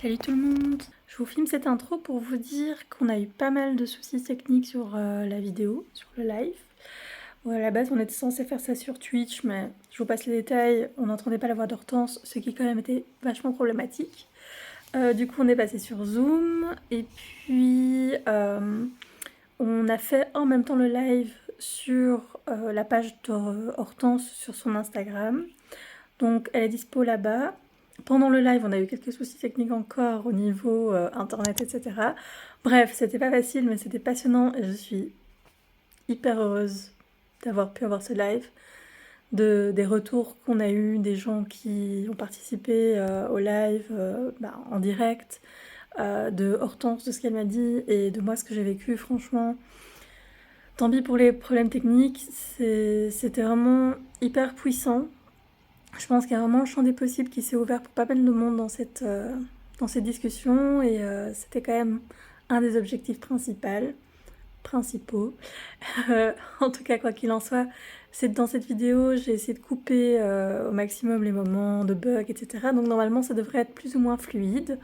Salut tout le monde! Je vous filme cette intro pour vous dire qu'on a eu pas mal de soucis techniques sur la vidéo, sur le live. Ouais, à la base, on était censé faire ça sur Twitch, mais je vous passe les détails. On n'entendait pas la voix d'Hortense, ce qui quand même était vachement problématique. Du coup, on est passé sur Zoom et puis on a fait en même temps le live sur la page d'Hortense sur son Instagram. Donc, elle est dispo là-bas. Pendant le live, on a eu quelques soucis techniques encore au niveau internet, etc. Bref, c'était pas facile, mais c'était passionnant et je suis hyper heureuse d'avoir pu avoir ce live, des retours qu'on a eu, des gens qui ont participé au live en direct, de Hortense, de ce qu'elle m'a dit et de moi ce que j'ai vécu. Franchement, tant pis pour les problèmes techniques, c'était vraiment hyper puissant. Je pense qu'il y a vraiment un champ des possibles qui s'est ouvert pour pas mal de monde dans cette discussion et c'était quand même un des objectifs principaux. En tout cas, quoi qu'il en soit, dans cette vidéo, j'ai essayé de couper au maximum les moments de bugs, etc. Donc normalement, ça devrait être plus ou moins fluide.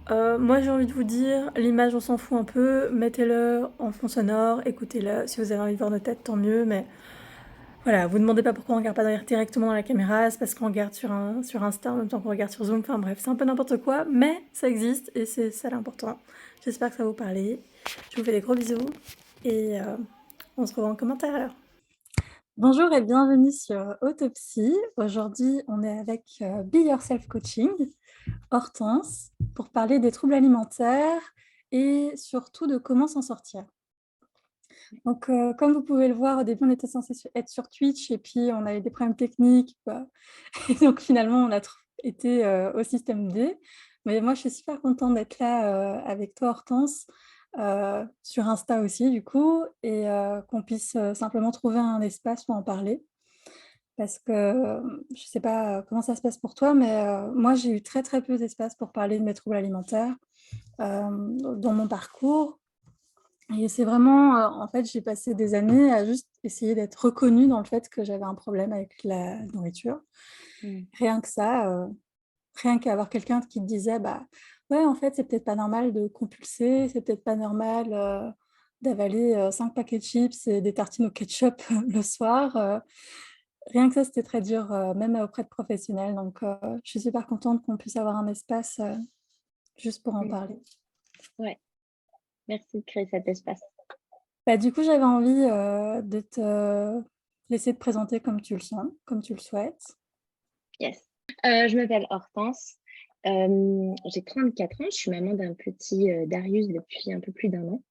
Moi, j'ai envie de vous dire, l'image, on s'en fout un peu. Mettez-le en fond sonore, écoutez-le. Si vous avez envie de voir nos têtes, tant mieux, mais voilà, vous demandez pas pourquoi on regarde pas directement dans la caméra, c'est parce qu'on regarde sur Insta en même temps qu'on regarde sur Zoom, enfin bref, c'est un peu n'importe quoi, mais ça existe et c'est ça l'important. J'espère que ça va vous parler. Je vous fais des gros bisous et on se revoit en commentaire alors. Bonjour et bienvenue sur Autopsie. Aujourd'hui, on est avec Be Yourself Coaching, Hortense, pour parler des troubles alimentaires et surtout de comment s'en sortir. Donc, comme vous pouvez le voir, au début, on était censé être sur Twitch et puis on a eu des problèmes techniques. Et donc, finalement, on a été au système D. Mais moi, je suis super contente d'être là avec toi, Hortense, sur Insta aussi, du coup, et qu'on puisse simplement trouver un espace pour en parler. Parce que je ne sais pas comment ça se passe pour toi, mais moi, j'ai eu très, très peu d'espace pour parler de mes troubles alimentaires dans mon parcours. Et c'est vraiment, en fait, j'ai passé des années à juste essayer d'être reconnue dans le fait que j'avais un problème avec la nourriture. Rien que ça, rien qu'avoir quelqu'un qui te disait: «Bah, ouais, en fait, c'est peut-être pas normal de compulser, c'est peut-être pas normal, d'avaler, 5 paquets de chips et des tartines au ketchup le soir», rien que ça, c'était très dur, même auprès de professionnels. Donc, je suis super contente qu'on puisse avoir un espace, juste pour en Mmh. parler. Ouais, merci de créer cet espace. Bah, du coup, j'avais envie, de te laisser te présenter comme tu le sens, comme tu le souhaites. Yes. Je m'appelle Hortense, j'ai 34 ans, je suis maman d'un petit, Darius depuis un peu plus d'un an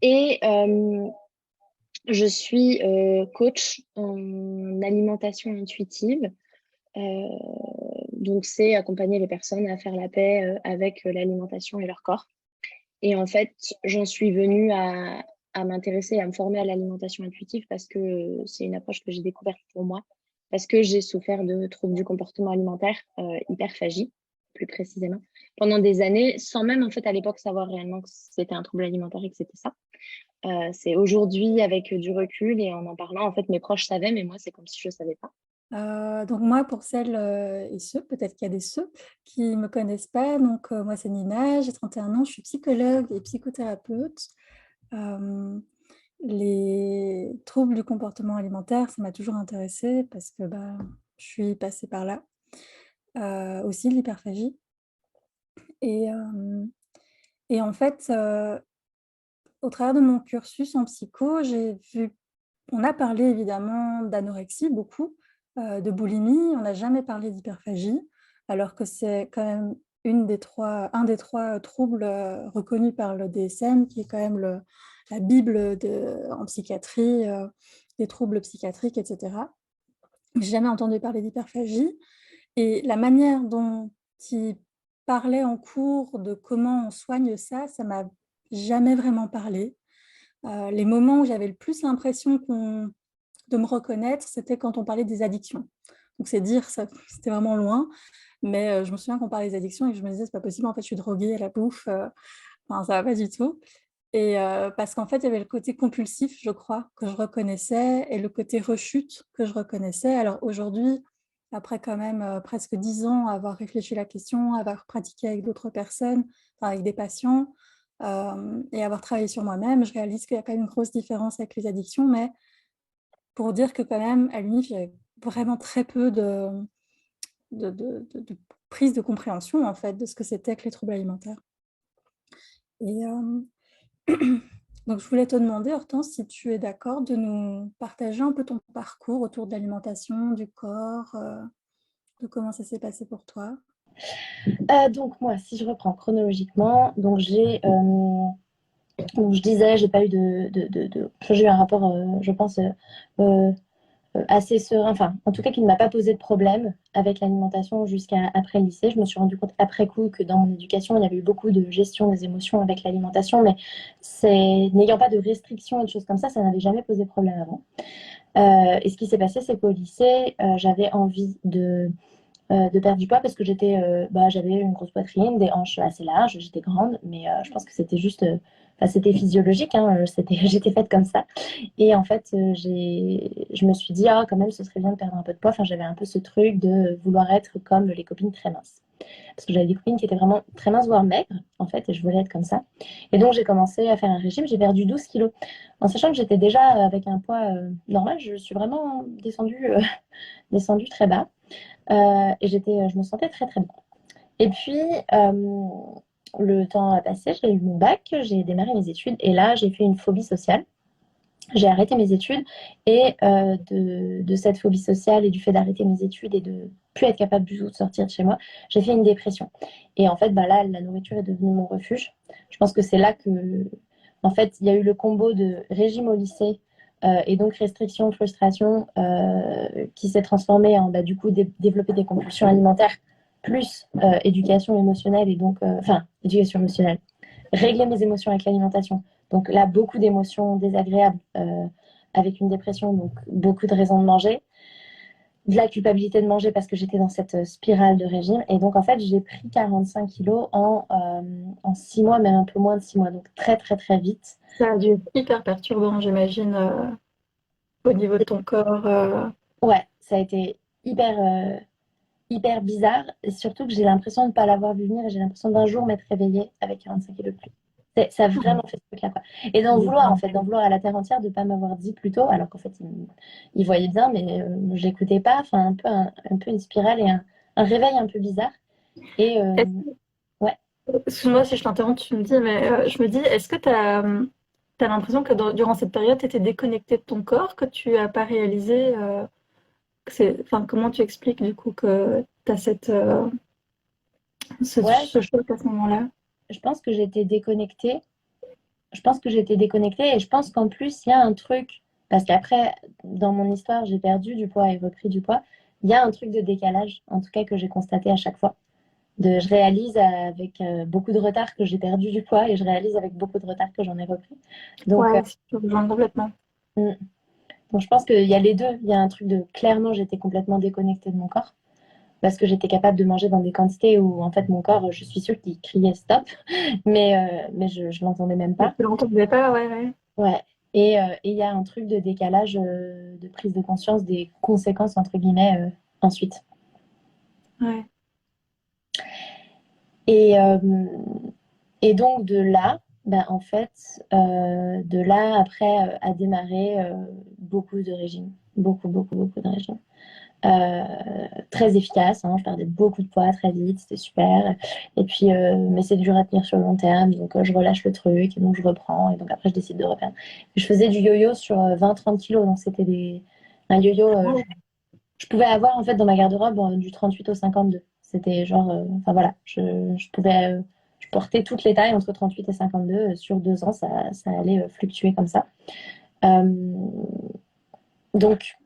et je suis, coach en alimentation intuitive. Heu, donc c'est accompagner les personnes à faire la paix, avec, l'alimentation et leur corps et en fait, j'en suis venue à m'intéresser et à me former à l'alimentation intuitive parce que c'est une approche que j'ai découverte pour moi, parce que j'ai souffert de troubles du comportement alimentaire, hyperphagie, plus précisément, pendant des années, sans même, en fait, à l'époque, savoir réellement que c'était un trouble alimentaire et que c'était ça. C'est aujourd'hui, avec du recul et en parlant, en fait, mes proches savaient, mais moi, c'est comme si je savais pas. Donc moi, pour celles, et ceux, peut-être qu'il y a des ceux qui me connaissent pas, donc moi, c'est Nina, j'ai 31 ans, je suis psychologue et psychothérapeute. Hem, les troubles du comportement alimentaire, ça m'a toujours intéressée parce que, bah, je suis passée par là. Aussi l'hyperphagie et en fait, au travers de mon cursus en psycho, j'ai vu on a parlé évidemment d'anorexie beaucoup, de boulimie, on n'a jamais parlé d'hyperphagie, alors que c'est quand même un des 3 troubles, reconnus par le DSM, qui est quand même la bible en psychiatrie, des troubles psychiatriques et cetera. J'ai jamais entendu parler d'hyperphagie et la manière dont il parlait en cours de comment on soigne ça, ça m'a jamais vraiment parlé. Les moments où j'avais le plus l'impression de me reconnaître, c'était quand on parlait des addictions. Donc c'est dire, ça c'était vraiment loin, mais je me souviens qu'on parlait des addictions et que je me disais: «C'est pas possible, en fait, je suis droguée à la bouffe, enfin ça va pas du tout» et parce qu'en fait, il y avait le côté compulsif, je crois, que je reconnaissais et le côté rechute que je reconnaissais. Alors aujourd'hui, après quand même presque 10 ans à avoir réfléchi à la question, à avoir pratiqué avec d'autres personnes, enfin, avec des patients, et avoir travaillé sur moi-même, je réalise qu'il y a quand même une grosse différence avec les addictions, mais pour dire que quand même, à l'UNIF, j'avais vraiment très peu de prise de compréhension, en fait, de ce que c'était que les troubles alimentaires. Et donc je voulais te demander, Hortense, si tu es d'accord de nous partager un peu ton parcours autour de l'alimentation, du corps, de comment ça s'est passé pour toi? Donc moi, si je reprends chronologiquement, donc je disais, j'ai pas eu j'ai eu un rapport, je pense, euh, assez serein, enfin, en tout cas, qui ne m'a pas posé de problème avec l'alimentation jusqu'à après le lycée. Je me suis rendu compte après coup que dans mon éducation, il y avait eu beaucoup de gestion des émotions avec l'alimentation, mais n'ayant pas de restrictions et de choses comme ça n'avait jamais posé problème avant. Et ce qui s'est passé, c'est qu'au lycée, j'avais envie de perdre du poids parce que j'avais une grosse poitrine, des hanches assez larges, j'étais grande, mais je pense que c'était juste, c'était physiologique, hein, j'étais faite comme ça. Et en fait, je me suis dit, ah, quand même, ce serait bien de perdre un peu de poids. Enfin, j'avais un peu ce truc de vouloir être comme les copines très minces. Parce que j'avais des copines qui étaient vraiment très minces, voire maigres, en fait, et je voulais être comme ça. Et donc, j'ai commencé à faire un régime, j'ai perdu 12 kilos. En sachant que j'étais déjà avec un poids normal, je suis vraiment descendue très bas. Et je me sentais très très bien. Et puis, le temps a passé, j'ai eu mon bac, j'ai démarré mes études et là, j'ai fait une phobie sociale. J'ai arrêté mes études et de cette phobie sociale et du fait d'arrêter mes études et de plus être capable du tout de sortir de chez moi, j'ai fait une dépression. Et en fait, bah là, la nourriture est devenue mon refuge. Je pense que c'est là que, en fait, il y a eu le combo de régime au lycée et donc restriction, frustration qui s'est transformé en, bah, du coup, développer des compulsions alimentaires plus éducation émotionnelle et donc, enfin, éducation émotionnelle, régler mes émotions avec l'alimentation. Donc là, beaucoup d'émotions désagréables avec une dépression, donc beaucoup de raisons de manger, de la culpabilité de manger parce que j'étais dans cette spirale de régime. Et donc, en fait, j'ai pris 45 kilos en 6 mois, même un peu moins de 6 mois. Donc, très, très, très vite. Ça a dû être hyper perturbant, j'imagine, au niveau de ton corps. Ouais, ça a été hyper bizarre. Et surtout que j'ai l'impression de ne pas l'avoir vu venir et j'ai l'impression d'un jour m'être réveillée avec 45 kilos de plus. Ça a vraiment fait ce truc-là, quoi. Et d'en vouloir, en fait, d'en vouloir à la terre entière de ne pas m'avoir dit plus tôt, alors qu'en fait, il voyait bien, mais je n'écoutais pas. Enfin, un peu une spirale et un réveil un peu bizarre. Et ouais. Excuse-moi si je t'interromps, tu me dis, mais je me dis, est-ce que tu as, l'impression que durant cette période, tu étais déconnectée de ton corps, que tu n'as pas réalisé enfin, comment tu expliques du coup que tu as Ouais, ce choc à ce moment-là? je pense que j'étais déconnectée. Je pense que j'étais déconnectée et je pense qu'en plus, il y a un truc, parce qu'après, dans mon histoire, j'ai perdu du poids et repris du poids. Il y a un truc de décalage, en tout cas, que j'ai constaté à chaque fois. Je réalise avec beaucoup de retard que j'ai perdu du poids et je réalise avec beaucoup de retard que j'en ai repris. Donc, Ouais, je te rejoins complètement. mm, donc je pense qu'il y a les deux. Il y a un truc de clairement, j'étais complètement déconnectée de mon corps parce que j'étais capable de manger dans des quantités où en fait mon corps, je suis sûre qu'il criait stop, mais je ne l'entendais même Mais pas. tu l'entendais pas, ouais, ouais. Ouais. Et il y a un truc de décalage, de prise de conscience des conséquences, entre guillemets, ensuite. Ouais. Et, euh, et donc de là, ben, en fait, de là, après, a démarré beaucoup de régimes. Beaucoup, beaucoup, beaucoup de régimes. Très efficace, hein, je perdais beaucoup de poids très vite, c'était super. Et puis, mais c'est dur à tenir sur le long terme, donc je relâche le truc, et donc je reprends, et donc après je décide de reprendre. Je faisais du yo-yo sur 20-30 kilos, donc c'était un yo-yo, je pouvais avoir en fait dans ma garde-robe du 38 au 52. C'était genre, enfin voilà, je pouvais, je portais toutes les tailles entre 38 et 52. Sur 2 ans, ça allait fluctuer comme ça. Euh, donc,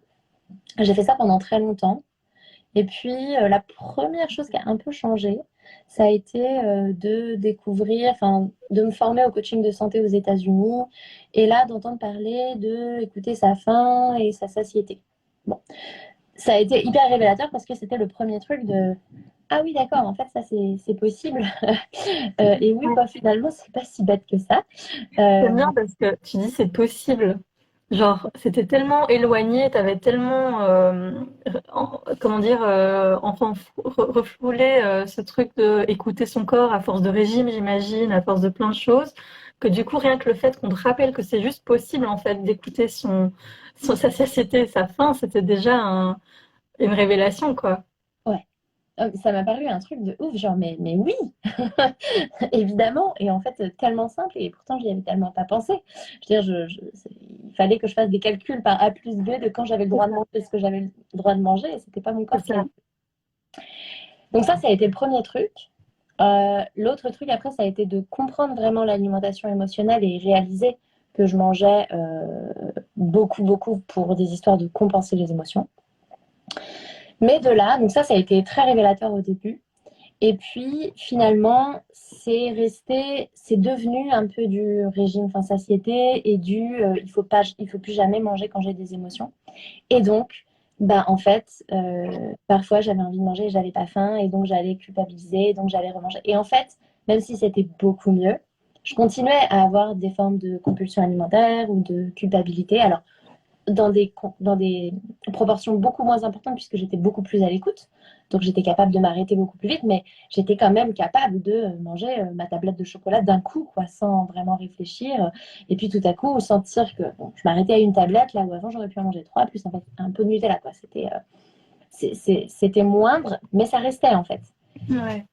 j'ai fait ça pendant très longtemps. Et puis, la première chose qui a un peu changé, ça a été de découvrir, enfin, de me former au coaching de santé aux États-Unis et là, d'entendre parler de écouter sa faim et sa satiété. Bon, ça a été hyper révélateur parce que c'était le premier truc de ah oui, d'accord, en fait, ça c'est possible. Et oui, Ouais. bah, finalement, c'est pas si bête que ça. Euh, J'aime bien parce que tu dis c'est possible. Genre, c'était tellement éloigné, t'avais tellement, comment dire, enfin, refoulé ce truc de écouter son corps à force de régime, j'imagine, à force de plein de choses, que du coup, rien que le fait qu'on te rappelle que c'est juste possible, en fait, d'écouter sa satiété, sa faim, c'était déjà une révélation, quoi. Ouais. Ça m'a paru un truc de ouf, genre, mais oui, évidemment. Et en fait, tellement simple, et pourtant, j'y avais tellement pas pensé. Je veux dire, il fallait que je fasse des calculs par A plus B de quand j'avais le droit de manger ce que j'avais le droit de manger, et c'était pas mon corps C'est qui ça. avait. Donc ça a été le premier truc. L'autre truc après, ça a été de comprendre vraiment l'alimentation émotionnelle et réaliser que je mangeais beaucoup, beaucoup pour des histoires de compenser les émotions. Mais de là, donc ça a été très révélateur au début. Et puis finalement, c'est devenu un peu du régime faim satiété et il faut plus jamais manger quand j'ai des émotions. Et donc, bah, en fait, parfois j'avais envie de manger et j'avais pas faim, et donc j'allais culpabiliser, et donc j'allais remanger. Et en fait, même si c'était beaucoup mieux, je continuais à avoir des formes de compulsion alimentaire ou de culpabilité. Alors, dans des proportions beaucoup moins importantes, puisque j'étais beaucoup plus à l'écoute. Donc j'étais capable de m'arrêter beaucoup plus vite, mais j'étais quand même capable de manger ma tablette de chocolat d'un coup, quoi, sans vraiment réfléchir. Et puis tout à coup, sentir que bon, je m'arrêtais à une tablette, là où avant j'aurais pu en manger trois, plus en fait, un peu de Nutella, quoi. C'était moindre, mais ça restait en fait. Ouais.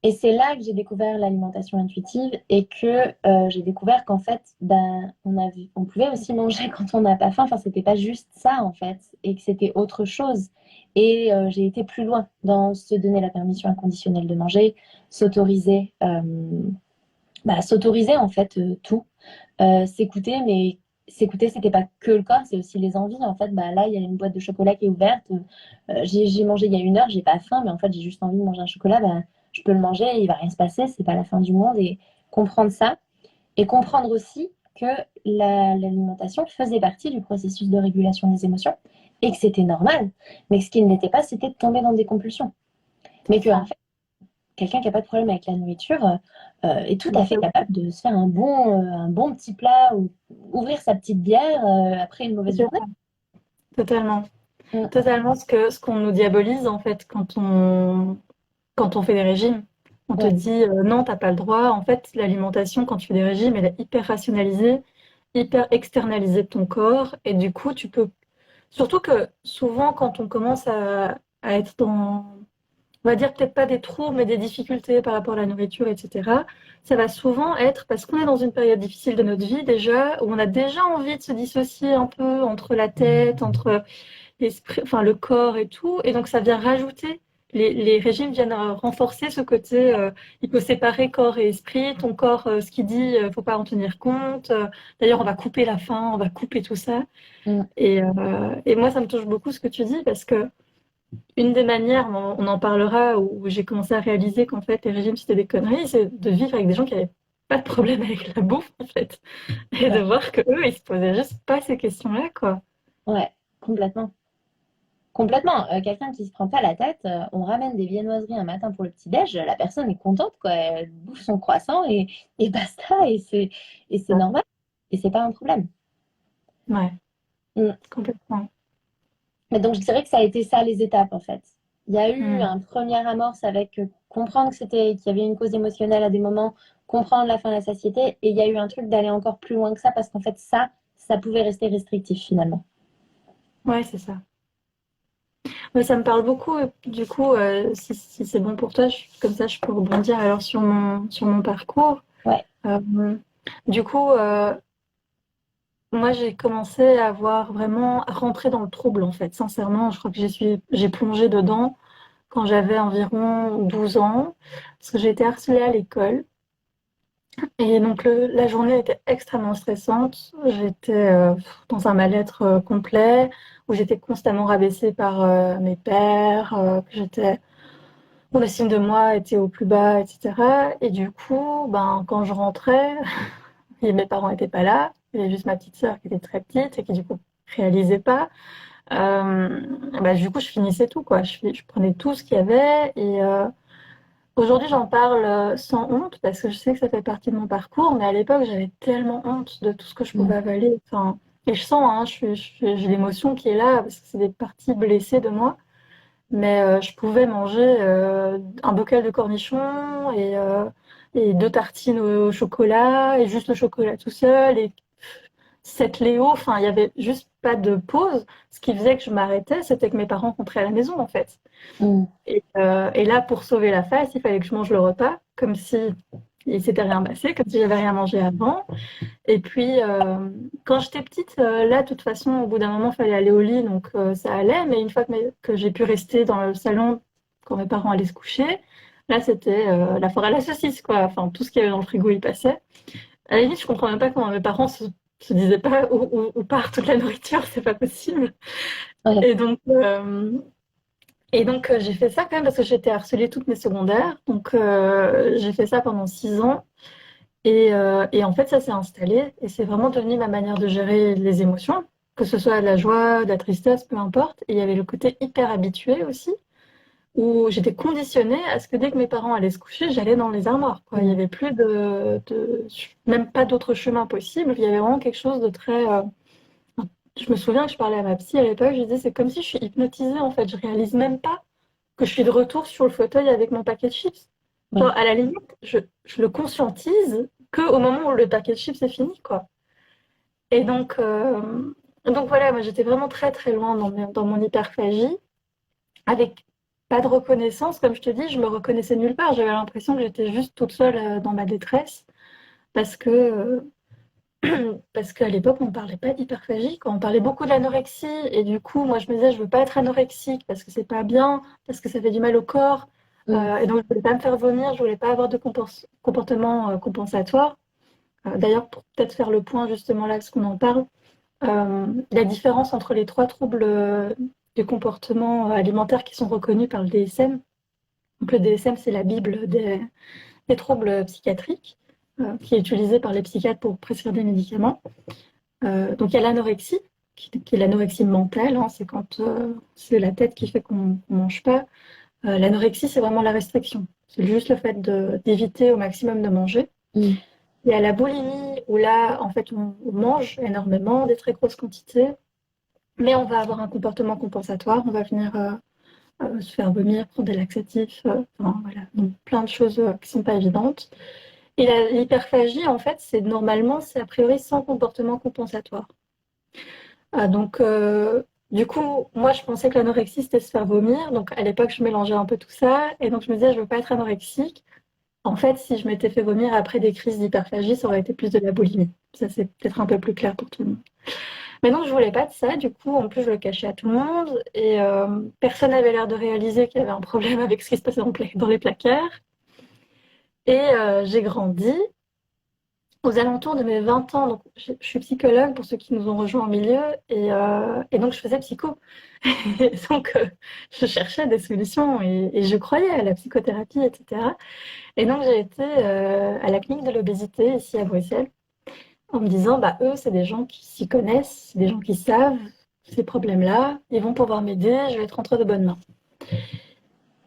Et c'est là que j'ai découvert l'alimentation intuitive, et que j'ai découvert qu'en fait, ben, on pouvait aussi manger quand on n'a pas faim. Enfin, c'était pas juste ça en fait, et que c'était autre chose. Et j'ai été plus loin dans se donner la permission inconditionnelle de manger, s'autoriser, s'autoriser en fait tout, s'écouter, mais s'écouter, c'était pas que le corps, c'est aussi les envies. En fait, bah, là, il y a une boîte de chocolat qui est ouverte. J'ai mangé il y a une heure, j'ai pas faim, mais en fait, j'ai juste envie de manger un chocolat. Bah, je peux le manger, il va rien se passer, c'est pas la fin du monde. Et comprendre ça, et comprendre aussi que l'alimentation faisait partie du processus de régulation des émotions, et que c'était normal. Mais que ce qui ne l'était pas, c'était de tomber dans des compulsions. Mais que, en fait, quelqu'un qui n'a pas de problème avec la nourriture est tout à fait capable de se faire un bon petit plat, ou ouvrir sa petite bière après une mauvaise journée. Totalement. Mm. Totalement ce qu'on nous diabolise, en fait, quand on fait des régimes. On te Ouais, dit non, t'as pas le droit. En fait, l'alimentation, quand tu fais des régimes, elle est hyper rationalisée, hyper externalisée de ton corps. Et du coup, tu peux. Surtout que souvent, quand on commence à être dans, on va dire peut-être pas des troubles, mais des difficultés par rapport à la nourriture, etc., ça va souvent être parce qu'on est dans une période difficile de notre vie déjà, où on a déjà envie de se dissocier un peu entre la tête, entre l'esprit, enfin le corps et tout. Et donc ça vient rajouter, les régimes viennent renforcer ce côté, il faut séparer corps et esprit. Ton corps, ce qu'il dit, faut pas en tenir compte. D'ailleurs, on va couper la faim, on va couper tout ça. mm, Et moi, ça me touche beaucoup ce que tu dis parce que une des manières, on en parlera, où j'ai commencé à réaliser qu'en fait les régimes c'était des conneries, c'est de vivre avec des gens qui avaient pas de problème avec la bouffe en fait, et de ouais, voir que eux ils se posaient juste pas ces questions-là quoi. ouais, complètement. Complètement. Quelqu'un qui se prend pas la tête, on ramène des viennoiseries un matin pour le petit-déj, la personne est contente, quoi. Elle bouffe son croissant, et basta, et c'est normal, et c'est pas un problème. Ouais, Mm. complètement. Mais donc, je dirais que ça a été ça les étapes, en fait. Il y a eu Hmm. un premier amorce avec comprendre qu'il y avait une cause émotionnelle à des moments, comprendre la faim, la satiété, et il y a eu un truc d'aller encore plus loin que ça, parce qu'en fait, ça pouvait rester restrictif finalement. Ouais, c'est ça. Mais ça me parle beaucoup. Du coup, si c'est bon pour toi, comme ça, je peux rebondir alors sur mon parcours. Ouais, Euh, du coup, moi, j'ai commencé à avoir vraiment à rentrer dans le trouble, en fait. Sincèrement, je crois que j'ai plongé dedans quand j'avais environ 12 ans, parce que j'ai été harcelée à l'école. Et donc, la journée était extrêmement stressante. J'étais dans un mal-être complet, où j'étais constamment rabaissée par mes pairs, que j'étais mon estime de moi était au plus bas, etc. Et du coup, ben, quand je rentrais, et mes parents n'étaient pas là, il y avait juste ma petite sœur qui était très petite et qui du coup réalisait pas. Bah, du coup, je finissais tout, quoi. Je prenais tout ce qu'il y avait. Et aujourd'hui, j'en parle sans honte parce que je sais que ça fait partie de mon parcours. Mais à l'époque, j'avais tellement honte de tout ce que je pouvais mm, avaler. Enfin, Et je sens, hein, j'ai l'émotion qui est là, parce que c'est des parties blessées de moi. Mais je pouvais manger un bocal de cornichons et 2 tartines au chocolat, et juste le chocolat tout seul, et 7 Léo. Enfin, il y avait juste pas de pause. Ce qui faisait que je m'arrêtais, c'était que mes parents rentraient à la maison, en fait. Mm. Et là, pour sauver la face, il fallait que je mange le repas, comme si il s'était rien passé, comme si j'avais rien mangé avant. Et puis, quand j'étais petite, là, de toute façon, au bout d'un moment, il fallait aller au lit, donc ça allait. Mais une fois que j'ai pu rester dans le salon quand mes parents allaient se coucher, là, c'était la forêt à la saucisse, quoi. Enfin, tout ce qu'il y avait dans le frigo, il passait. À la limite, je comprenais pas comment mes parents se disaient pas où part toute la nourriture, c'est pas possible. Ouais. Et donc, j'ai fait ça quand même parce que j'étais harcelée toutes mes secondaires. Donc, j'ai fait ça pendant 6 ans. Et en fait, ça s'est installé et c'est vraiment devenu ma manière de gérer les émotions, que ce soit de la joie, de la tristesse, peu importe. Et il y avait le côté hyper habitué aussi, où j'étais conditionnée à ce que dès que mes parents allaient se coucher, j'allais dans les armoires, quoi. Il n'y avait plus même pas d'autre chemin possible. Il y avait vraiment quelque chose de très. Je me souviens que je parlais à ma psy à l'époque, je disais, c'est comme si je suis hypnotisée en fait. Je réalise même pas que je suis de retour sur le fauteuil avec mon paquet de chips. Ouais. Genre, à la limite, je le conscientise qu'au moment où le paquet de chips est fini, quoi. Et donc voilà, moi j'étais vraiment très très loin dans mon hyperphagie, avec pas de reconnaissance, comme je te dis, je me reconnaissais nulle part. J'avais l'impression que j'étais juste toute seule dans ma détresse, parce que parce qu'à l'époque on ne parlait pas d'hyperphagie, quoi. On parlait beaucoup de l'anorexie, et du coup moi je me disais je veux pas être anorexique parce que c'est pas bien, parce que ça fait du mal au corps. Et donc je voulais pas me faire vomir, je voulais pas avoir de comportement compensatoire. D'ailleurs, pour peut-être faire le point justement là, parce qu'on en parle, la différence entre les 3 troubles du comportement alimentaire qui sont reconnus par le DSM. Donc le DSM, c'est la Bible des troubles psychiatriques, qui est utilisée par les psychiatres pour prescrire des médicaments. Donc il y a l'anorexie, qui est l'anorexie mentale, hein, c'est quand c'est la tête qui fait qu'on ne mange pas. L'anorexie, c'est vraiment la restriction. C'est juste le fait d'éviter au maximum de manger. Mm. Il y a la boulimie, où là, en fait, on mange énormément, des très grosses quantités, mais on va avoir un comportement compensatoire, on va venir se faire vomir, prendre des laxatifs, enfin, voilà, donc plein de choses qui sont pas évidentes. Et l'hyperphagie, en fait, c'est a priori sans comportement compensatoire. Donc, du coup, moi, je pensais que l'anorexie, c'était se faire vomir. Donc, à l'époque, je mélangeais un peu tout ça. Et donc, je me disais, je veux pas être anorexique. En fait, si je m'étais fait vomir après des crises d'hyperphagie, ça aurait été plus de la boulimie. Ça, c'est peut-être un peu plus clair pour tout le monde. Mais non, je voulais pas de ça. Du coup, en plus, je le cachais à tout le monde. Et personne n'avait l'air de réaliser qu'il y avait un problème avec ce qui se passait dans les placards. Et j'ai grandi aux alentours de mes 20 ans. Donc, je suis psychologue pour ceux qui nous ont rejoints au milieu. Et donc, je faisais psycho. Et donc, je cherchais des solutions et je croyais à la psychothérapie, etc. Et donc, j'ai été à la clinique de l'obésité ici à Bruxelles en me disant, bah, eux, c'est des gens qui s'y connaissent, c'est des gens qui savent ces problèmes-là, ils vont pouvoir m'aider, je vais être entre de bonnes mains.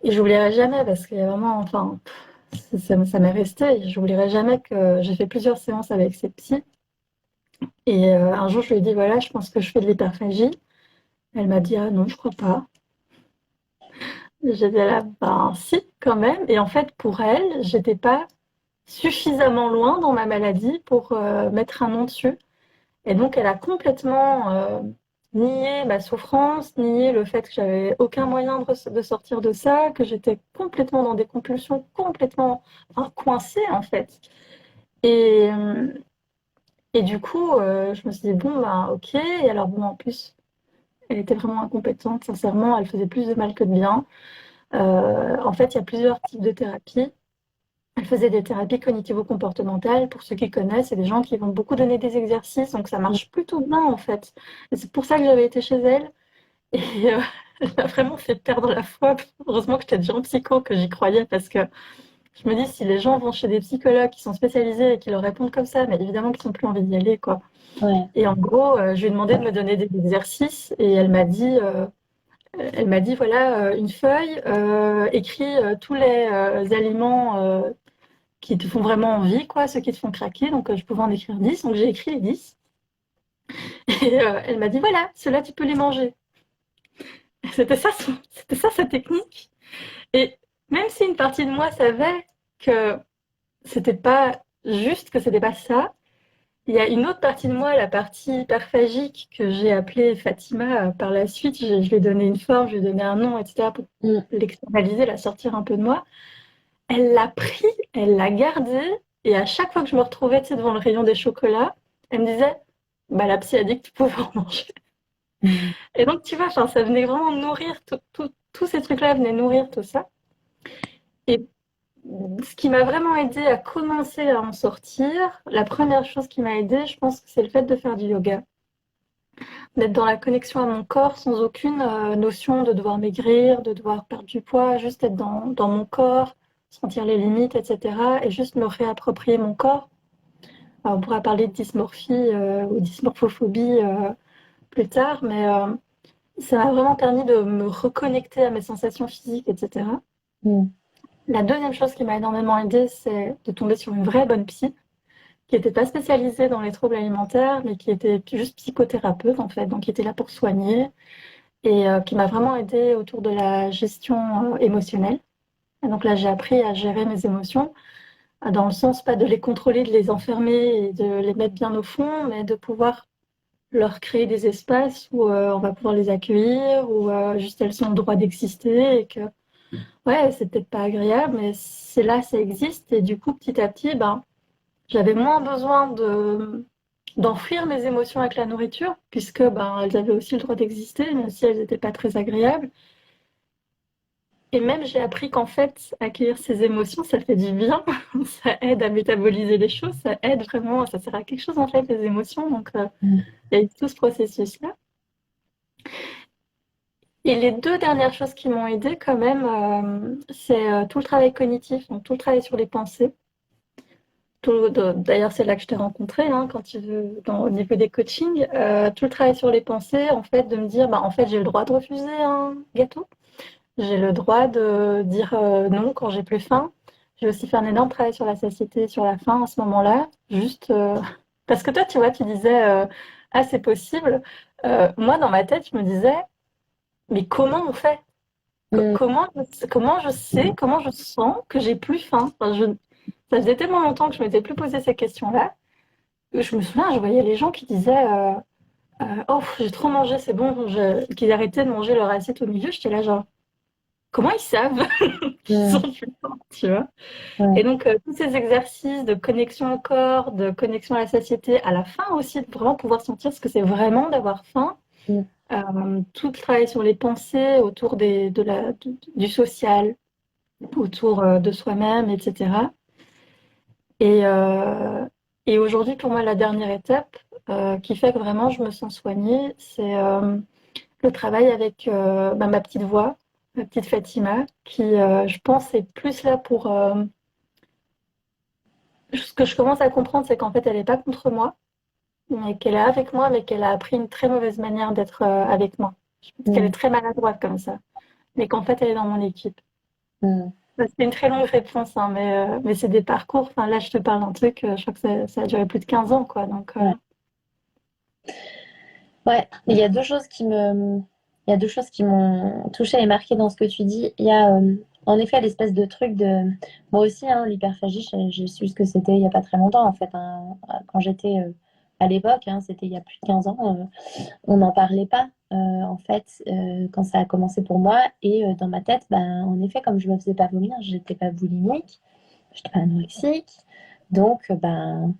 Et je n'oublierai jamais parce qu'il y a vraiment, enfin, ça m'est resté. Je n'oublierai jamais que j'ai fait plusieurs séances avec ces psys. Et un jour, je lui ai dit, voilà, je pense que je fais de l'hyperphagie. Elle m'a dit, ah non, je crois pas. J'étais là, ben si, quand même. Et en fait, pour elle, j'étais pas suffisamment loin dans ma maladie pour mettre un nom dessus. Et donc, elle a complètement nié ma souffrance, nié le fait que j'avais aucun moyen de sortir de ça, que j'étais complètement dans des compulsions, complètement coincée en fait. Et, euh, et du coup, je me suis dit, bon, ben ok. Et alors, bon, en plus, elle était vraiment incompétente, sincèrement, elle faisait plus de mal que de bien. En fait, il y a plusieurs types de thérapies. Elle faisait des thérapies cognitivo-comportementales. Pour ceux qui connaissent, c'est des gens qui vont beaucoup donner des exercices, donc ça marche plutôt bien en fait. Et c'est pour ça que j'avais été chez elle. Et elle m'a vraiment fait perdre la foi. Heureusement que j'étais déjà en psycho, que j'y croyais, parce que je me dis, si les gens vont chez des psychologues qui sont spécialisés et qui leur répondent comme ça, mais évidemment qu'ils n'ont plus envie d'y aller, quoi. Ouais. Et en gros, je lui ai demandé de me donner des exercices et elle m'a dit voilà, une feuille, écris tous les aliments qui te font vraiment envie, quoi, ceux qui te font craquer. Donc, je pouvais en écrire 10. Donc, j'ai écrit les 10. Et elle m'a dit, voilà, ceux-là, tu peux les manger. C'était ça sa technique. Et même si une partie de moi savait que c'était pas juste, que c'était pas ça, il y a une autre partie de moi, la partie hyperphagique, que j'ai appelée Fatima par la suite. Je lui ai donné une forme, je lui ai donné un nom, etc., pour Mm. l'externaliser, la sortir un peu de moi. Elle l'a pris, elle l'a gardé, et à chaque fois que je me retrouvais, tu sais, devant le rayon des chocolats, elle me disait, bah, la psy a dit que tu pouvais en manger. Mm. Et donc, tu vois, enfin, ça venait vraiment nourrir, tous ces trucs-là venaient nourrir tout ça. Et ce qui m'a vraiment aidé à commencer à en sortir, la première chose qui m'a aidé, je pense que c'est le fait de faire du yoga. D'être dans la connexion à mon corps sans aucune notion de devoir maigrir, de devoir perdre du poids, juste être dans mon corps, sentir les limites, etc. Et juste me réapproprier mon corps. Alors, on pourra parler de dysmorphie ou dysmorphophobie plus tard, mais ça m'a vraiment permis de me reconnecter à mes sensations physiques, etc. Mm. La deuxième chose qui m'a énormément aidée, c'est de tomber sur une vraie bonne psy, qui n'était pas spécialisée dans les troubles alimentaires, mais qui était juste psychothérapeute, en fait, donc qui était là pour soigner, et qui m'a vraiment aidée autour de la gestion émotionnelle. Et donc là, j'ai appris à gérer mes émotions, dans le sens pas de les contrôler, de les enfermer et de les mettre bien au fond, mais de pouvoir leur créer des espaces où on va pouvoir les accueillir, où juste elles ont le droit d'exister et que ouais, c'est peut-être pas agréable, mais c'est là, ça existe. Et du coup, petit à petit, ben, j'avais moins besoin d'enfuir mes émotions avec la nourriture, puisque ben, elles avaient aussi le droit d'exister, même si elles n'étaient pas très agréables. Et même, j'ai appris qu'en fait, accueillir ses émotions, ça fait du bien. Ça aide à métaboliser les choses, ça aide vraiment, ça sert à quelque chose en fait, les émotions. Donc, Mm. il y a eu tout ce processus-là. Et les deux dernières choses qui m'ont aidée quand même, c'est tout le travail cognitif, donc tout le travail sur les pensées. D'ailleurs, c'est là que je t'ai rencontré, hein, quand au niveau des coachings. Tout le travail sur les pensées, en fait, de me dire, bah, en fait, j'ai le droit de refuser un gâteau. J'ai le droit de dire non quand j'ai plus faim. J'ai aussi fait un énorme travail sur la satiété, sur la faim à ce moment-là. Juste parce que toi, tu vois, tu disais, ah, c'est possible. Moi, dans ma tête, je me disais, mais comment on fait? Mm. Comment je sais, comment je sens que j'ai plus faim? Enfin, ça faisait tellement longtemps que je m'étais plus posé ces questions-là. Je me souviens, je voyais les gens qui disaient oh, j'ai trop mangé, c'est bon, qu'ils arrêtaient de manger leur assiette au milieu. J'étais là, genre, comment ils savent qu'ils ont Mm. plus faim, tu vois? Et Ouais. donc, tous ces exercices de connexion au corps, de connexion à la satiété, à la faim aussi, de vraiment pouvoir sentir ce que c'est vraiment d'avoir faim. Mm. Tout le travail sur les pensées autour du social, autour de soi-même, etc. Et, euh, et aujourd'hui, pour moi, la dernière étape qui fait que vraiment je me sens soignée, c'est le travail avec ma petite voix, ma petite Fatima, qui, je pense, est plus là pour... ce que je commence à comprendre, c'est qu'en fait, elle n'est pas contre moi, mais qu'elle est avec moi, mais qu'elle a appris une très mauvaise manière d'être avec moi. Je pense qu'elle est Mm. très maladroite comme ça, mais qu'en fait, elle est dans mon équipe. Mm. C'est une très longue réponse, hein, mais c'est des parcours. Enfin, là, je te parle d'un truc, je crois que ça a duré plus de 15 ans, quoi. Donc, Ouais. Ouais, il y a deux choses il y a deux choses qui m'ont touchée et marquée dans ce que tu dis. Il y a en effet l'espèce de truc de... Moi aussi, hein, l'hyperphagie, j'ai su ce que c'était il n'y a pas très longtemps, en fait, hein. Quand j'étais à l'époque, hein, c'était il y a plus de 15 ans, on n'en parlait pas, en fait, quand ça a commencé pour moi. Et dans ma tête, ben, en effet, comme je me faisais pas vomir, j'étais pas boulimique, j'étais pas anorexique. Donc, ben,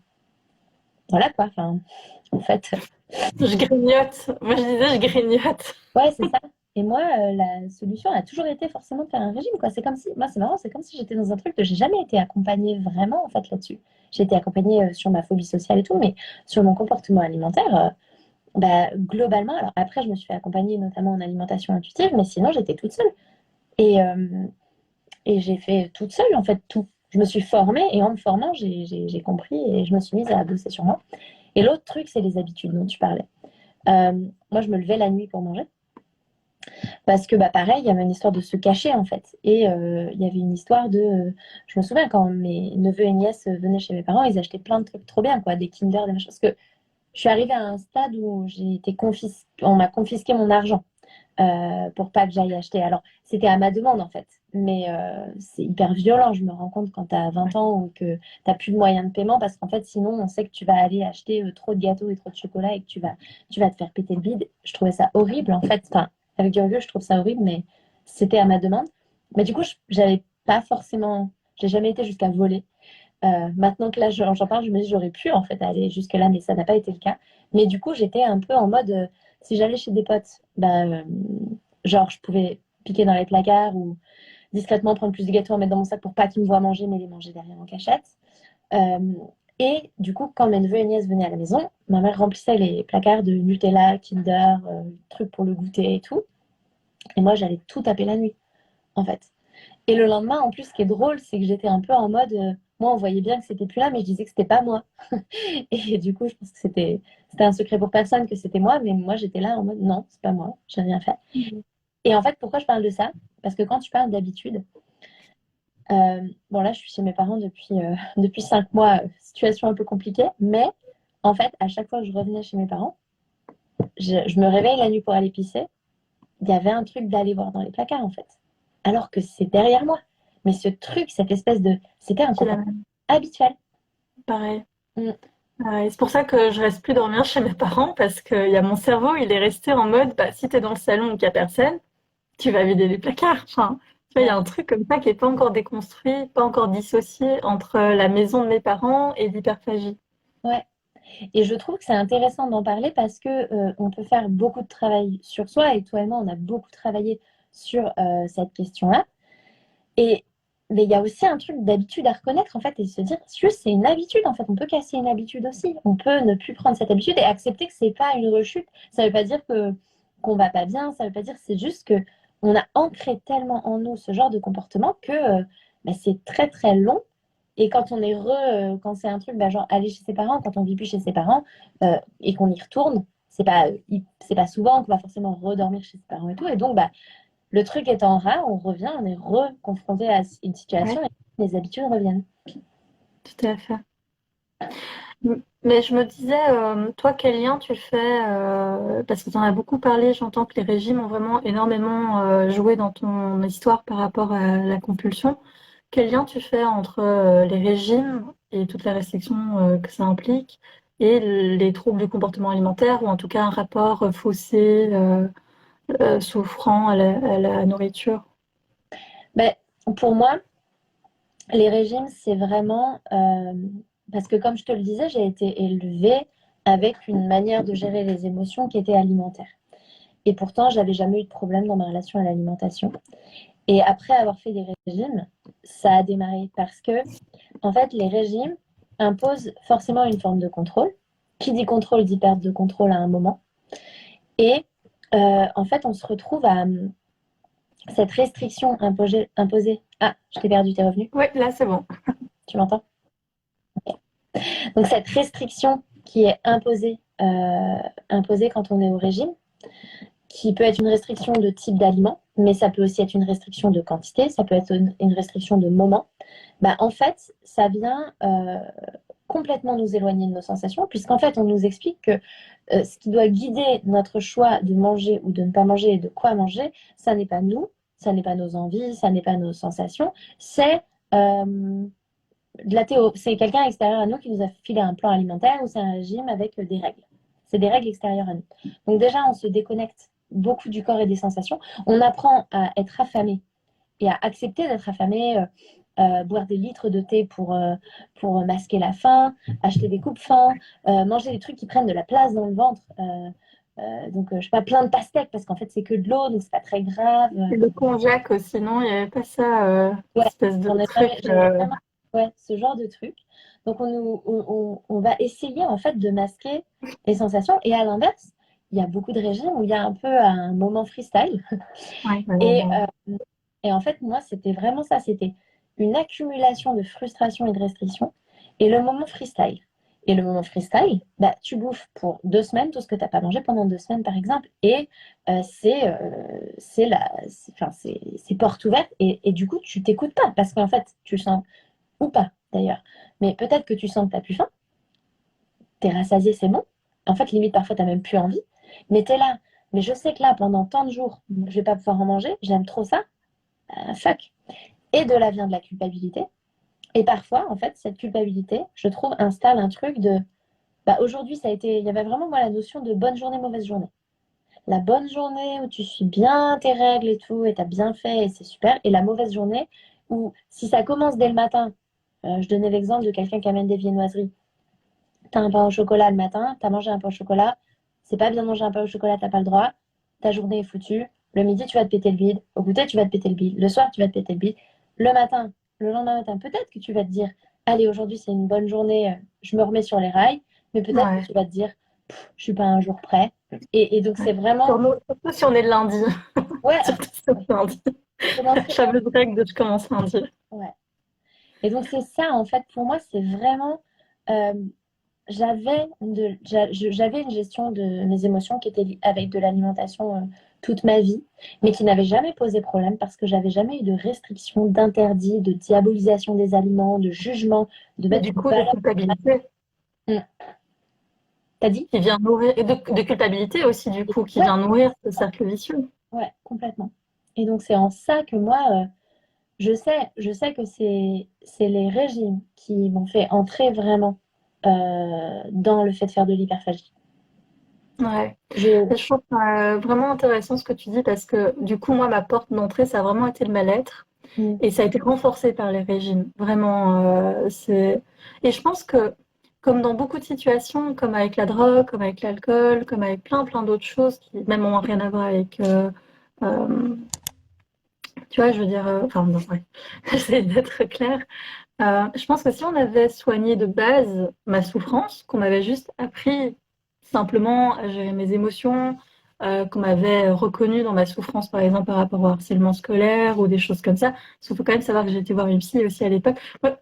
voilà quoi. Enfin, en fait... je grignote. Moi, je disais, je grignote. Ouais, c'est ça. Et moi, la solution a toujours été forcément de faire un régime, quoi. C'est comme si, moi, c'est marrant, c'est comme si j'étais dans un truc de j'ai jamais été accompagnée vraiment, en fait, là-dessus. J'ai été accompagnée sur ma phobie sociale et tout, mais sur mon comportement alimentaire, bah, globalement, alors après, je me suis fait accompagner notamment en alimentation intuitive, mais sinon, j'étais toute seule. Et, euh, et j'ai fait toute seule, en fait, tout. Je me suis formée et en me formant, j'ai compris et je me suis mise à bosser sur moi. Et l'autre truc, c'est les habitudes dont tu parlais. Euh, Moi, je me levais la nuit pour manger. Parce que, bah, pareil, il y avait une histoire de se cacher, en fait. Et il y avait une histoire de... je me souviens quand mes neveux et nièces venaient chez mes parents, ils achetaient plein de trucs trop bien, quoi. Des Kinder, des machins. Parce que je suis arrivée à un stade où on m'a confisqué mon argent pour pas que j'aille acheter. Alors, c'était à ma demande en fait, mais c'est hyper violent. Je me rends compte quand tu as 20 ans ou que tu n'as plus de moyens de paiement parce qu'en fait, sinon, on sait que tu vas aller acheter trop de gâteaux et trop de chocolat et que tu vas te faire péter le bide. Je trouvais ça horrible en fait. Enfin, avec du recul, je trouve ça horrible, mais c'était à ma demande. Mais du coup, j'avais pas forcément, j'ai jamais été jusqu'à voler. Maintenant que là, j'en parle, je me dis j'aurais pu en fait aller jusque-là, mais ça n'a pas été le cas. Mais du coup, j'étais un peu en mode, si j'allais chez des potes, bah, genre je pouvais piquer dans les placards ou discrètement prendre plus de gâteaux, en mettre dans mon sac pour pas qu'ils me voient manger, mais les manger derrière en cachette. Euh, et du coup, quand mes neveux et nièces venaient à la maison, ma mère remplissait les placards de Nutella, Kinder, trucs pour le goûter et tout. Et moi, j'allais tout taper la nuit, en fait. Et le lendemain, en plus, ce qui est drôle, c'est que j'étais un peu en mode, moi, on voyait bien que c'était plus là, mais je disais que c'était pas moi. Et du coup, je pense que c'était un secret pour personne que c'était moi, mais moi, j'étais là en mode, non, c'est pas moi, j'ai rien fait. Et en fait, pourquoi je parle de ça? Parce que quand tu parles d'habitude, bon là, je suis chez mes parents depuis 5 mois, situation un peu compliquée, mais en fait, à chaque fois que je revenais chez mes parents, je me réveille la nuit pour aller pisser, il y avait un truc d'aller voir dans les placards, en fait. Alors que c'est derrière moi. Mais ce truc, cette espèce de... C'était un J'ai la comportement même. habituel. Pareil. Mm. Pareil. C'est pour ça que je reste plus dormir chez mes parents parce qu'il y a mon cerveau, il est resté en mode, bah, si t'es dans le salon et qu'il y a personne, tu vas vider les placards. Enfin, tu vois, il y Ouais, a un truc comme ça qui est pas encore déconstruit, pas encore dissocié entre la maison de mes parents et l'hyperphagie. ouais. Et je trouve que c'est intéressant d'en parler parce que on peut faire beaucoup de travail sur soi. Et toi et moi, on a beaucoup travaillé sur cette question-là. Et mais il y a aussi un truc d'habitude à reconnaître, en fait, et se dire, si c'est une habitude, en fait, on peut casser une habitude aussi. On peut ne plus prendre cette habitude et accepter que c'est pas une rechute. Ça ne veut pas dire qu'on va pas bien, ça veut pas dire, c'est juste que on a ancré tellement en nous ce genre de comportement que bah, c'est très très long. Et quand on est quand c'est un truc, bah, genre aller chez ses parents, quand on vit plus chez ses parents et qu'on y retourne, c'est pas souvent qu'on va forcément redormir chez ses parents et tout. Et donc, bah, le truc étant rare, on revient, on est reconfronté à une situation Ouais, et les habitudes reviennent. tout à fait. Mais je me disais, toi, quel lien tu fais, parce que tu en as beaucoup parlé, j'entends que les régimes ont vraiment énormément joué dans ton histoire par rapport à la compulsion. Quel lien tu fais entre les régimes et toutes les restrictions que ça implique et les troubles du comportement alimentaire, ou en tout cas un rapport faussé, souffrant à la nourriture? Ben, pour moi, les régimes, c'est vraiment... parce que comme je te le disais, j'ai été élevée avec une manière de gérer les émotions qui était alimentaire. Et pourtant, j'avais jamais eu de problème dans ma relation à l'alimentation. Et après avoir fait des régimes, ça a démarré parce que, en fait, les régimes imposent forcément une forme de contrôle. Qui dit contrôle dit perte de contrôle à un moment. Et en fait, on se retrouve à cette restriction imposée. Ah, je t'ai perdu tes revenus. Oui, là c'est bon. Tu m'entends? Donc, cette restriction qui est imposée quand on est au régime, qui peut être une restriction de type d'aliment, mais ça peut aussi être une restriction de quantité, ça peut être une restriction de moment. Bah, en fait, ça vient complètement nous éloigner de nos sensations, puisqu'en fait, on nous explique que ce qui doit guider notre choix de manger ou de ne pas manger et de quoi manger, ça n'est pas nous, ça n'est pas nos envies, ça n'est pas nos sensations, c'est de la théo. C'est quelqu'un extérieur à nous qui nous a filé un plan alimentaire ou c'est un régime avec des règles. C'est des règles extérieures à nous. Donc déjà, on se déconnecte beaucoup du corps et des sensations. On apprend à être affamé et à accepter d'être affamé, boire des litres de thé pour masquer la faim, acheter des coupes-faim, manger des trucs qui prennent de la place dans le ventre. Donc, je sais pas, plein de pastèques parce qu'en fait, c'est que de l'eau, donc c'est pas très grave. Et le konjac aussi, non? Il n'y avait pas ça, Ouais, espèce de j'en ai truc. j'ai vraiment, ouais, ce genre de truc. Donc, on va essayer en fait de masquer les sensations. Et à l'inverse, il y a beaucoup de régimes où il y a un peu un moment freestyle. Ouais, Et, ouais. et en fait, moi, c'était vraiment ça. C'était une accumulation de frustration et de restriction. Et le moment freestyle. Et le moment freestyle, bah, tu bouffes pour 2 semaines tout ce que tu n'as pas mangé pendant 2 semaines, par exemple. Et enfin, c'est porte ouverte. Et du coup, tu t'écoutes pas. Parce qu'en fait, tu sens, ou pas d'ailleurs, mais peut-être que tu sens que tu n'as plus faim. Tu es rassasié, c'est bon. En fait, limite, parfois, t'as même plus envie. Mais t'es là. Mais je sais que là, pendant tant de jours, je vais pas pouvoir en manger. J'aime trop ça. Fuck. Et de là vient de la culpabilité. Et parfois, en fait, cette culpabilité, je trouve, installe un truc de, bah, aujourd'hui, ça a été, il y avait vraiment, moi, la notion de bonne journée, mauvaise journée. La bonne journée où tu suis bien tes règles et tout, et t'as bien fait, et c'est super. Et la mauvaise journée où, si ça commence dès le matin, je donnais l'exemple de quelqu'un qui amène des viennoiseries. T'as un pain au chocolat le matin, t'as mangé un pain au chocolat, c'est pas bien de manger un pain au chocolat, t'as pas le droit, ta journée est foutue. Le midi, tu vas te péter le bide. Au goûter, tu vas te péter le bide. Le soir, tu vas te péter le bide. Le matin, le lendemain matin, peut-être que tu vas te dire, allez, aujourd'hui, c'est une bonne journée, je me remets sur les rails. Mais peut-être que Ouais, tu vas te dire, je suis pas un jour prêt. Et donc, ouais. c'est vraiment, Surtout si on est le lundi. ouais, Surtout si on est le lundi. c'est dans La fameuse règle de je commence lundi. ouais. Et donc, c'est ça, en fait, pour moi, c'est vraiment, euh, j'avais une gestion de mes émotions qui était avec de l'alimentation toute ma vie, mais qui n'avait jamais posé problème parce que j'avais jamais eu de restrictions, d'interdits, de diabolisation des aliments, de jugement, de Et mettre du une coup, de valeur. culpabilité Hum. T'as dit? qui vient nourrir, et de culpabilité aussi, du coup, qui Ouais, vient nourrir ce cercle vicieux. ouais, complètement. Et donc, c'est en ça que moi, je sais que c'est les régimes qui m'ont fait entrer vraiment dans le fait de faire de l'hyperphagie. Ouais. Je, Et je trouve ça vraiment intéressant ce que tu dis parce que du coup, moi, ma porte d'entrée, ça a vraiment été le mal-être hum, et ça a été renforcé par les régimes. Vraiment, c'est. Et je pense que, comme dans beaucoup de situations, comme avec la drogue, comme avec l'alcool, comme avec plein d'autres choses qui même n'ont rien à voir avec. Euh, tu vois, je veux dire. Enfin, non, ouais. J'essaie d'être claire. Je pense que si on avait soigné de base ma souffrance, qu'on m'avait juste appris simplement à gérer mes émotions, qu'on m'avait reconnu dans ma souffrance, par exemple, par rapport au harcèlement scolaire ou des choses comme ça. Parce qu'il faut quand même savoir que j'ai été voir une psy aussi à l'époque. Moi,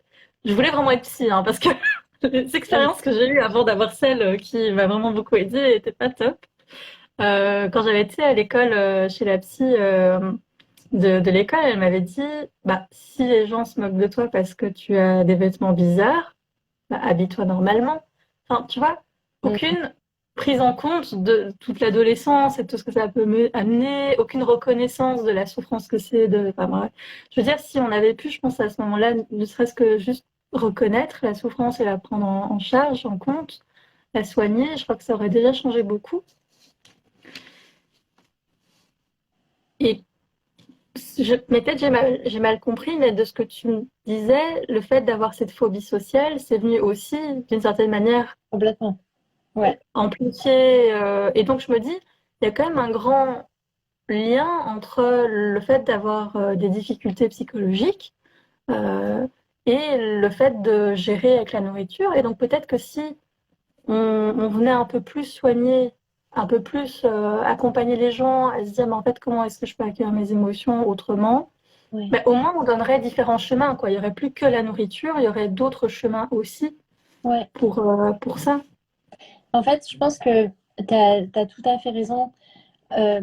je voulais vraiment être psy, hein, parce que les expériences que j'ai eues avant d'avoir celle qui m'a vraiment beaucoup aidée n'étaient pas top. Quand j'avais été à l'école chez la psy de l'école, elle m'avait dit, bah, si les gens se moquent de toi parce que tu as des vêtements bizarres, bah, habille-toi normalement. Enfin, tu vois, hum, aucune prise en compte de toute l'adolescence et tout ce que ça peut amener, aucune reconnaissance de la souffrance que c'est de. Enfin, bref. Je veux dire, si on avait pu, je pense à ce moment-là, ne serait-ce que juste reconnaître la souffrance et la prendre en charge, en compte, la soigner, je crois que ça aurait déjà changé beaucoup. Et mais peut-être j'ai mal compris, mais de ce que tu me disais, le fait d'avoir cette phobie sociale, c'est venu aussi, d'une certaine manière, complètement. Ouais, amplifier. Et donc, je me dis, il y a quand même un grand lien entre le fait d'avoir des difficultés psychologiques euh, et le fait de gérer avec la nourriture. Et donc, peut-être que si on venait un peu plus soigner, un peu plus accompagner les gens à se dire, mais en fait, comment est-ce que je peux accueillir mes émotions autrement? ouais, Mais au moins, on donnerait différents chemins, quoi. Il n'y aurait plus que la nourriture, il y aurait d'autres chemins aussi ouais. pour ça. En fait, je pense que tu as tout à fait raison. Euh,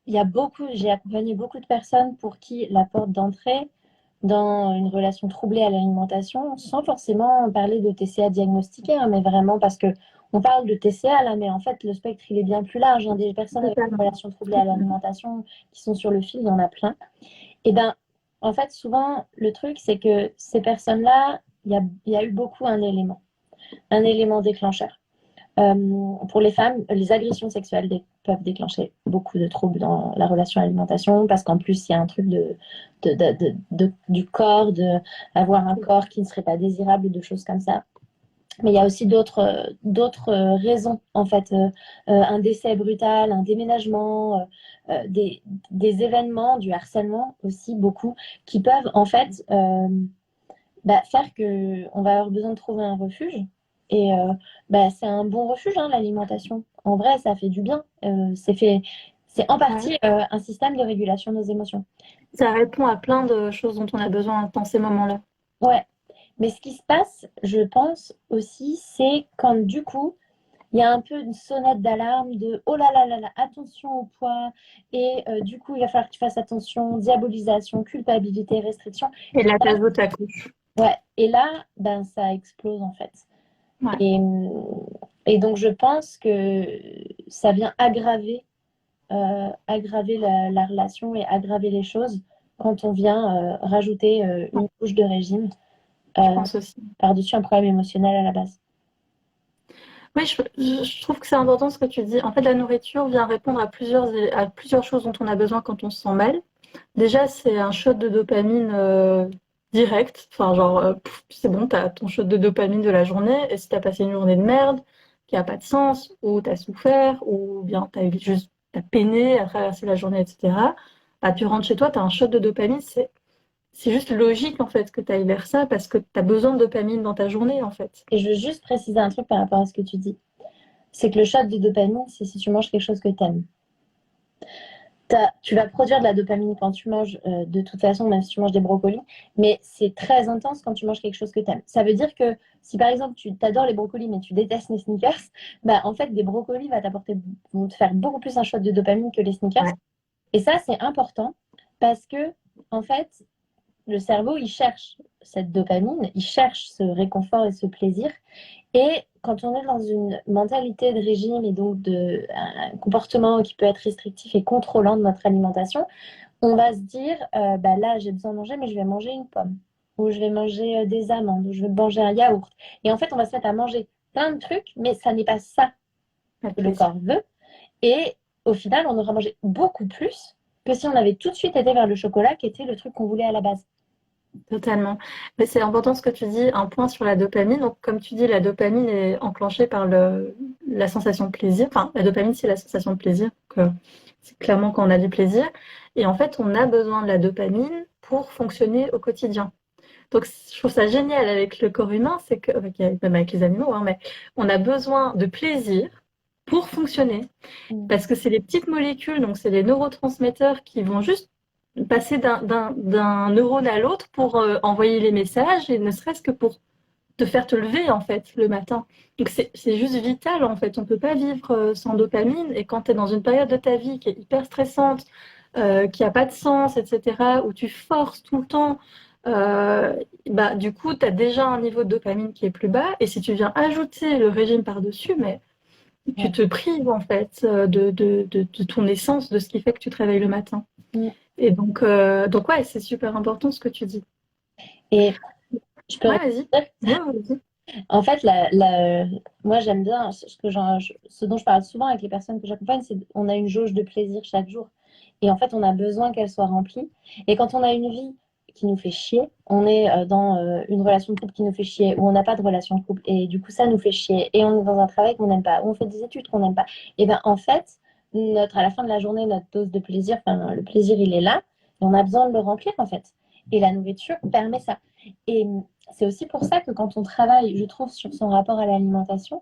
j'ai accompagné beaucoup de personnes pour qui la porte d'entrée dans une relation troublée à l'alimentation, sans forcément parler de TCA diagnostiqué, hein, mais vraiment parce que on parle de TCA là, mais en fait, le spectre, il est bien plus large, hein. Des personnes avec une Totalement. relation troublée à l'alimentation qui sont sur le fil, il y en a plein. Et ben, en fait, souvent, le truc, c'est que ces personnes-là, il y a eu beaucoup un élément déclencheur. Pour les femmes, les agressions sexuelles peuvent déclencher beaucoup de troubles dans la relation à l'alimentation parce qu'en plus, il y a un truc du corps, d'avoir un corps qui ne serait pas désirable, de choses comme ça. Mais il y a aussi d'autres raisons, en fait. Un décès brutal, un déménagement, des événements, du harcèlement aussi, beaucoup, qui peuvent, en fait, faire qu'on va avoir besoin de trouver un refuge. Et c'est un bon refuge, hein, l'alimentation. En vrai, ça fait du bien. C'est en Ouais. partie un système de régulation de nos émotions. Ça répond à plein de choses dont on a besoin dans ces moments-là. Ouais. Mais ce qui se passe, je pense aussi, c'est quand du coup, il y a un peu une sonnette d'alarme de oh là là, attention au poids, et du coup, il va falloir que tu fasses attention, diabolisation, culpabilité, restriction. Et la t'ajoutes ta couche. Ouais. Et là, ben, ça explose en fait. Ouais. Et, Et donc, je pense que ça vient aggraver la relation et aggraver les choses quand on vient rajouter une couche de régime Je euh, pense aussi. par-dessus un problème émotionnel à la base. Oui, je trouve que c'est important ce que tu dis. En fait, la nourriture vient répondre à plusieurs choses dont on a besoin quand on se sent mal. Déjà, c'est un shot de dopamine direct. Enfin, genre, c'est bon, t'as ton shot de dopamine de la journée. Et si t'as passé une journée de merde, qui a pas de sens, ou t'as souffert, ou bien t'as peiné à traverser la journée, etc. Bah, tu rentres chez toi, t'as un shot de dopamine. C'est juste logique, en fait, que t'ailles vers ça parce que t'as besoin de dopamine dans ta journée, en fait. Et je veux juste préciser un truc par rapport à ce que tu dis. C'est que le shot de dopamine, c'est si tu manges quelque chose que tu aimes. Tu vas produire de la dopamine quand tu manges, de toute façon, même si tu manges des brocolis, mais c'est très intense quand tu manges quelque chose que tu aimes. Ça veut dire que si par exemple tu adores les brocolis mais tu détestes les sneakers, bah en fait des brocolis vont te faire beaucoup plus un shot de dopamine que les sneakers. Ouais. Et ça c'est important parce que en fait le cerveau il cherche cette dopamine, il cherche ce réconfort et ce plaisir. Et quand on est dans une mentalité de régime et donc un comportement qui peut être restrictif et contrôlant de notre alimentation, on va se dire, bah là j'ai besoin de manger, mais je vais manger une pomme, ou je vais manger des amandes, ou je vais manger un yaourt. Et en fait, on va se mettre à manger plein de trucs, mais ça n'est pas ça Pas de que le plaisir. corps veut. Et au final, on aura mangé beaucoup plus que si on avait tout de suite été vers le chocolat, qui était le truc qu'on voulait à la base. Totalement. Mais c'est important ce que tu dis, un point sur la dopamine. Donc, comme tu dis, la dopamine est enclenchée par la sensation de plaisir. Enfin, la dopamine, c'est la sensation de plaisir. Donc, c'est clairement quand on a du plaisir. Et en fait, on a besoin de la dopamine pour fonctionner au quotidien. Donc, je trouve ça génial avec le corps humain, c'est que, même avec les animaux, hein, mais on a besoin de plaisir pour fonctionner. Mm. Parce que c'est les petites molécules, donc c'est les neurotransmetteurs qui vont juste passer d'un neurone à l'autre pour envoyer les messages et ne serait-ce que pour te faire te lever en fait le matin. Donc c'est juste vital en fait. On peut pas vivre sans dopamine et quand tu es dans une période de ta vie qui est hyper stressante, qui a pas de sens, etc., où tu forces tout le temps, bah du coup tu as déjà un niveau de dopamine qui est plus bas et si tu viens ajouter le régime par-dessus, mais tu Ouais. te prives en fait de ton essence, de ce qui fait que tu te réveilles le matin. Mm. Et donc ouais, c'est super important ce que tu dis. Et je peux Ouais, vas-y. dire, Ouais, vas-y. en fait, moi j'aime bien ce dont je parle souvent avec les personnes que j'accompagne, c'est qu'on a une jauge de plaisir chaque jour. Et en fait, on a besoin qu'elle soit remplie. Et quand on a une vie qui nous fait chier, on est dans une relation de couple qui nous fait chier, ou on n'a pas de relation de couple, et du coup ça nous fait chier, et on est dans un travail qu'on n'aime pas, ou on fait des études qu'on n'aime pas. Et bien en fait, à la fin de la journée, notre dose de plaisir, enfin le plaisir il est là, et on a besoin de le remplir en fait. Et la nourriture permet ça. Et c'est aussi pour ça que quand on travaille, je trouve, sur son rapport à l'alimentation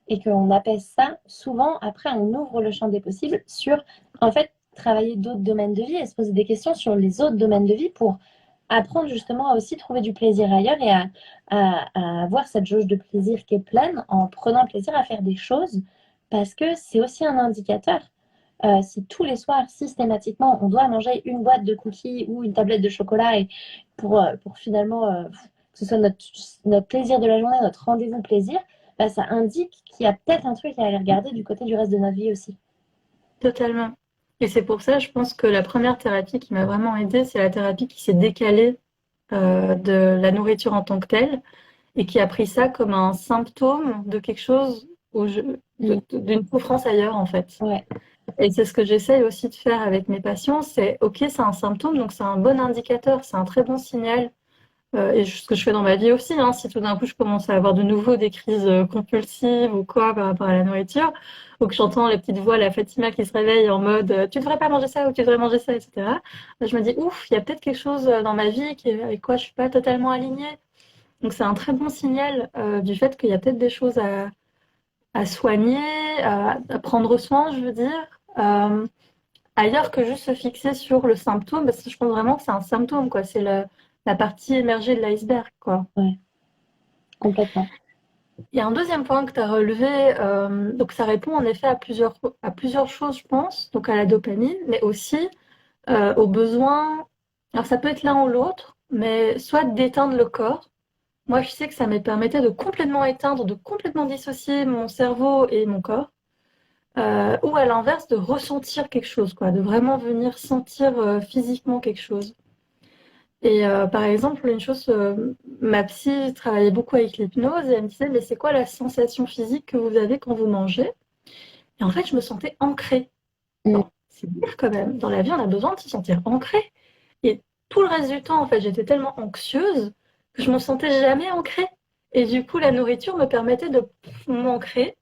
et qu'on apaise ça, souvent, après, on ouvre le champ des possibles sur, en fait, travailler d'autres domaines de vie et se poser des questions sur les autres domaines de vie pour apprendre justement à aussi trouver du plaisir ailleurs et à avoir cette jauge de plaisir qui est pleine en prenant plaisir à faire des choses parce que c'est aussi un indicateur. Si tous les soirs, systématiquement, on doit manger une boîte de cookies ou une tablette de chocolat et pour finalement que ce soit notre plaisir de la journée, notre rendez-vous plaisir, bah, ça indique qu'il y a peut-être un truc à aller regarder du côté du reste de notre vie aussi. Totalement. Et c'est pour ça, je pense que la première thérapie qui m'a vraiment aidée, c'est la thérapie qui s'est décalée de la nourriture en tant que telle et qui a pris ça comme un symptôme de quelque chose Mm. d'une souffrance ailleurs en fait. Ouais, Et c'est ce que j'essaye aussi de faire avec mes patients, c'est ok, c'est un symptôme, donc c'est un bon indicateur, c'est un très bon signal. Et ce que je fais dans ma vie aussi, hein, si tout d'un coup je commence à avoir de nouveau des crises compulsives ou quoi par rapport à la nourriture, ou que j'entends les petites voix, la Fatima qui se réveille en mode tu devrais pas manger ça ou tu devrais manger ça, etc. Je me dis ouf, il y a peut-être quelque chose dans ma vie avec quoi je suis pas totalement alignée. Donc c'est un très bon signal du fait qu'il y a peut-être des choses à soigner, à prendre soin, je veux dire. Ailleurs que juste se fixer sur le symptôme, parce que je pense vraiment que c'est un symptôme, quoi. C'est la partie émergée de l'iceberg, quoi. ouais, complètement. Il y a un deuxième point que tu as relevé, donc ça répond en effet à plusieurs choses, je pense, donc à la dopamine, mais aussi aux besoins. Alors ça peut être l'un ou l'autre, mais soit d'éteindre le corps, moi, je sais que ça me permettait de complètement éteindre, de complètement dissocier mon cerveau et mon corps. Ou à l'inverse, de ressentir quelque chose, quoi, de vraiment venir sentir physiquement quelque chose. Et par exemple, une chose, ma psy travaillait beaucoup avec l'hypnose et elle me disait, mais c'est quoi la sensation physique que vous avez quand vous mangez? Et en fait, je me sentais ancrée. Mm. Bon, c'est dire quand même, dans la vie, on a besoin de se sentir ancré. Et tout le reste du temps, en fait, j'étais tellement anxieuse que je me sentais jamais ancrée. Et du coup, la nourriture me permettait de m'ancrer.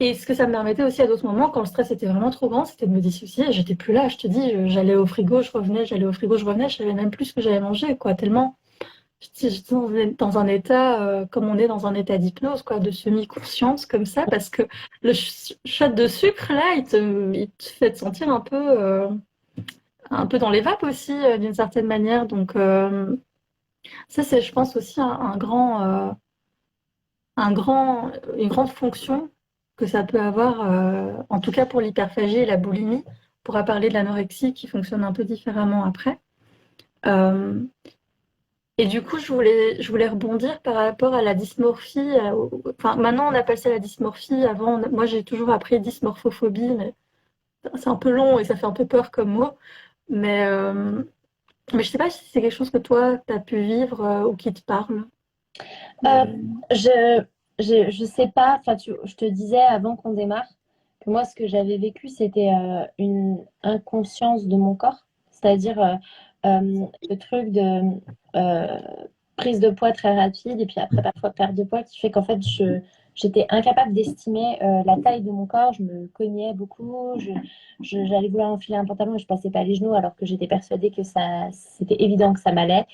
Et ce que ça me permettait aussi à d'autres moments, quand le stress était vraiment trop grand, c'était de me dissocier. J'étais plus là, je te dis, j'allais au frigo, je revenais, j'allais au frigo, je revenais, je savais même plus ce que j'avais mangé, quoi. Tellement j'étais dans un état, comme on est dans un état d'hypnose, quoi, de semi-conscience, comme ça, parce que le shot de sucre, là, il te fait te sentir un peu dans les vapes aussi, d'une certaine manière. Donc, ça, c'est, je pense, aussi une grande fonction que ça peut avoir, en tout cas pour l'hyperphagie et la boulimie. On pourra parler de l'anorexie qui fonctionne un peu différemment après. Euh, et du coup, je voulais rebondir par rapport à la dysmorphie. Enfin, maintenant, on appelle ça la dysmorphie. Avant, moi, j'ai toujours appris dysmorphophobie, mais c'est un peu long et ça fait un peu peur comme mot. Mais, euh, mais je sais pas si c'est quelque chose que toi, tu as pu vivre ou qui te parle. Euh, Euh, je, je sais pas, enfin, je te disais avant qu'on démarre que moi, ce que j'avais vécu, c'était une inconscience de mon corps, c'est-à-dire le truc de euh, prise de poids très rapide et puis après parfois perte de poids qui fait qu'en fait, j'étais incapable d'estimer la taille de mon corps, je me cognais beaucoup, j'allais vouloir enfiler un pantalon et je passais pas les genoux alors que j'étais persuadée que ça, c'était évident que ça m'allait.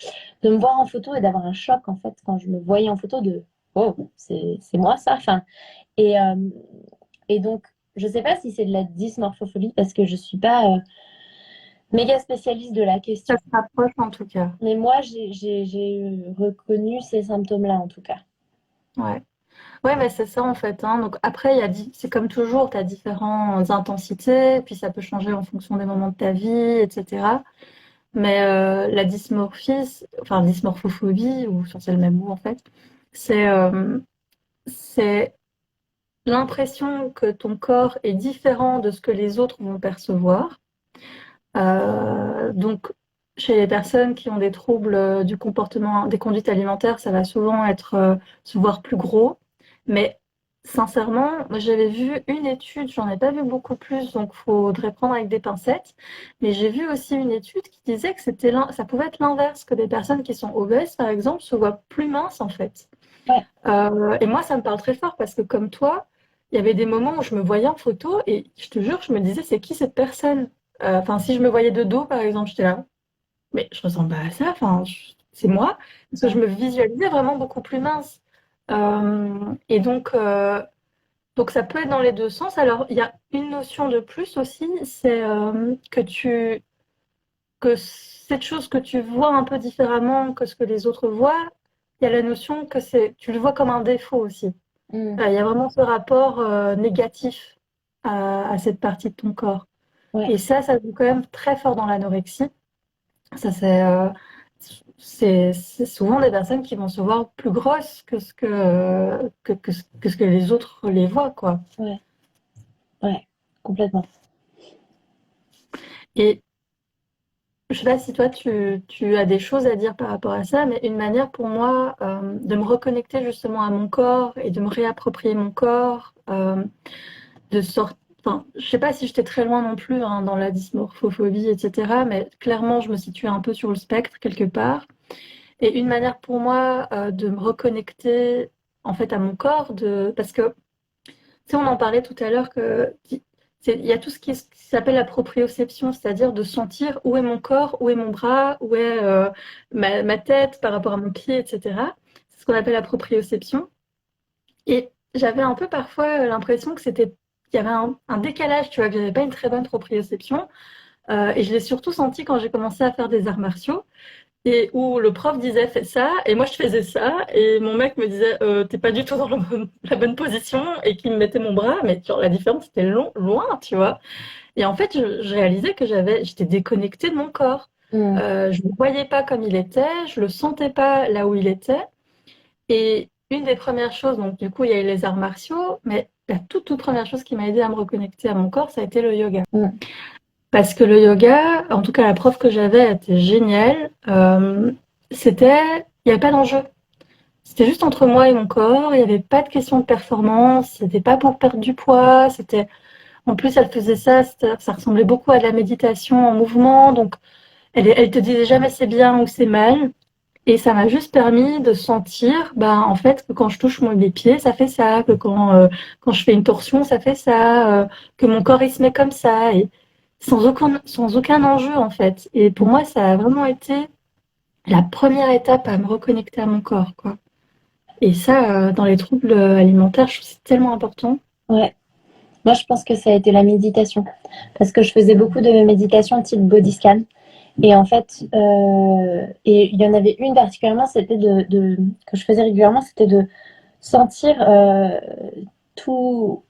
De me voir en photo et d'avoir un choc en fait quand je me voyais en photo de oh, c'est moi ça. Enfin, et, euh, et donc, je sais pas si c'est de la dysmorphophobie parce que je suis pas méga spécialiste de la Ça question. se rapproche en tout cas. Mais moi, j'ai reconnu ces symptômes-là en tout cas. Ouais. Ouais, mais c'est ça en fait, hein. Donc après, c'est comme toujours, tu as différentes intensités, puis ça peut changer en fonction des moments de ta vie, etc. Mais la dysmorphie, enfin dysmorphophobie, ou c'est le même mot en fait, c'est c'est l'impression que ton corps est différent de ce que les autres vont percevoir. Donc, chez les personnes qui ont des troubles du comportement, des conduites alimentaires, ça va souvent être se voir plus gros. Mais sincèrement, moi j'avais vu une étude, j'en ai pas vu beaucoup plus, donc faudrait prendre avec des pincettes. Mais j'ai vu aussi une étude qui disait que ça pouvait être l'inverse, que des personnes qui sont obèses, par exemple, se voient plus minces en fait. Ouais. Et moi, ça me parle très fort parce que comme toi, il y avait des moments où je me voyais en photo et je te jure, je me disais, c'est qui cette personne? Enfin, si je me voyais de dos, par exemple, j'étais là, mais je ressemble pas à ça, enfin, c'est moi, parce que je me visualisais vraiment beaucoup plus mince. Et donc ça peut être dans les deux sens. Alors, il y a une notion de plus aussi, c'est que cette chose que tu vois un peu différemment que ce que les autres voient, il y a la notion que tu le vois comme un défaut aussi. Mm. Il y a vraiment ce rapport négatif à cette partie de ton corps. Ouais. Et ça joue quand même très fort dans l'anorexie. Ça, c'est souvent des personnes qui vont se voir plus grosses que ce que les autres les voient, quoi. Ouais. Ouais. Complètement. Et je sais pas si toi, tu as des choses à dire par rapport à ça, mais une manière pour moi de me reconnecter justement à mon corps et de me réapproprier mon corps, de sorte, enfin, je sais pas si j'étais très loin non plus hein, dans la dysmorphophobie, etc. Mais clairement, je me situe un peu sur le spectre quelque part. Et une manière pour moi de me reconnecter en fait à mon corps, parce que tu sais, on en parlait tout à l'heure il y a tout ce qui s'appelle la proprioception, c'est-à-dire de sentir où est mon corps, où est mon bras, où est ma tête par rapport à mon pied, etc. C'est ce qu'on appelle la proprioception. Et j'avais un peu parfois l'impression qu'il y avait un décalage, tu vois, que j'avais pas une très bonne proprioception. Et je l'ai surtout senti quand j'ai commencé à faire des arts martiaux et où le prof disait fais ça et moi je faisais ça et mon mec me disait t'es pas du tout dans la bonne position et qu'il me mettait mon bras mais genre la différence était loin tu vois et en fait je réalisais que j'étais déconnectée de mon corps. Mm. Je ne le voyais pas comme il était, je le sentais pas là où il était Et une des premières choses, donc du coup, il y a eu les arts martiaux, mais la toute première chose qui m'a aidé à me reconnecter à mon corps, ça a été le yoga. Parce que le yoga, en tout cas la prof que j'avais était géniale. Il n'y avait pas d'enjeu. C'était juste entre moi et mon corps. Il n'y avait pas de question de performance. C'était pas pour perdre du poids. En plus, elle faisait ça ressemblait beaucoup à de la méditation en mouvement. Donc, elle te disait jamais c'est bien ou c'est mal. Et ça m'a juste permis de sentir, en fait, que quand je touche mes pieds, ça fait ça, que quand je fais une torsion, ça fait ça, que mon corps il se met comme ça, et sans aucun enjeu en fait. Et pour moi, ça a vraiment été la première étape à me reconnecter à mon corps, quoi. Et ça, dans les troubles alimentaires, je trouve que c'est tellement important. Ouais. Moi, je pense que ça a été la méditation. Parce que je faisais beaucoup de méditation type body scan. Et en fait, et il y en avait une particulièrement, c'était que je faisais régulièrement, c'était de sentir tout,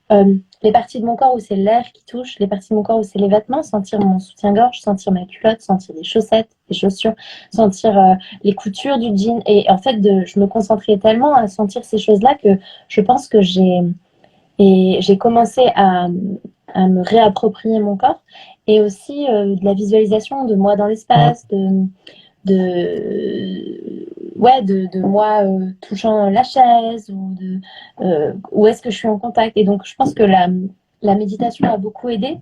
les parties de mon corps où c'est l'air qui touche, les parties de mon corps où c'est les vêtements, sentir mon soutien-gorge, sentir ma culotte, sentir les chaussettes, les chaussures, sentir les coutures du jean. Et en fait, je me concentrais tellement à sentir ces choses-là que je pense que j'ai commencé à me réapproprier mon corps et aussi de la visualisation de moi dans l'espace, de moi touchant la chaise ou où est-ce que je suis en contact. Et donc, je pense que la méditation a beaucoup aidé.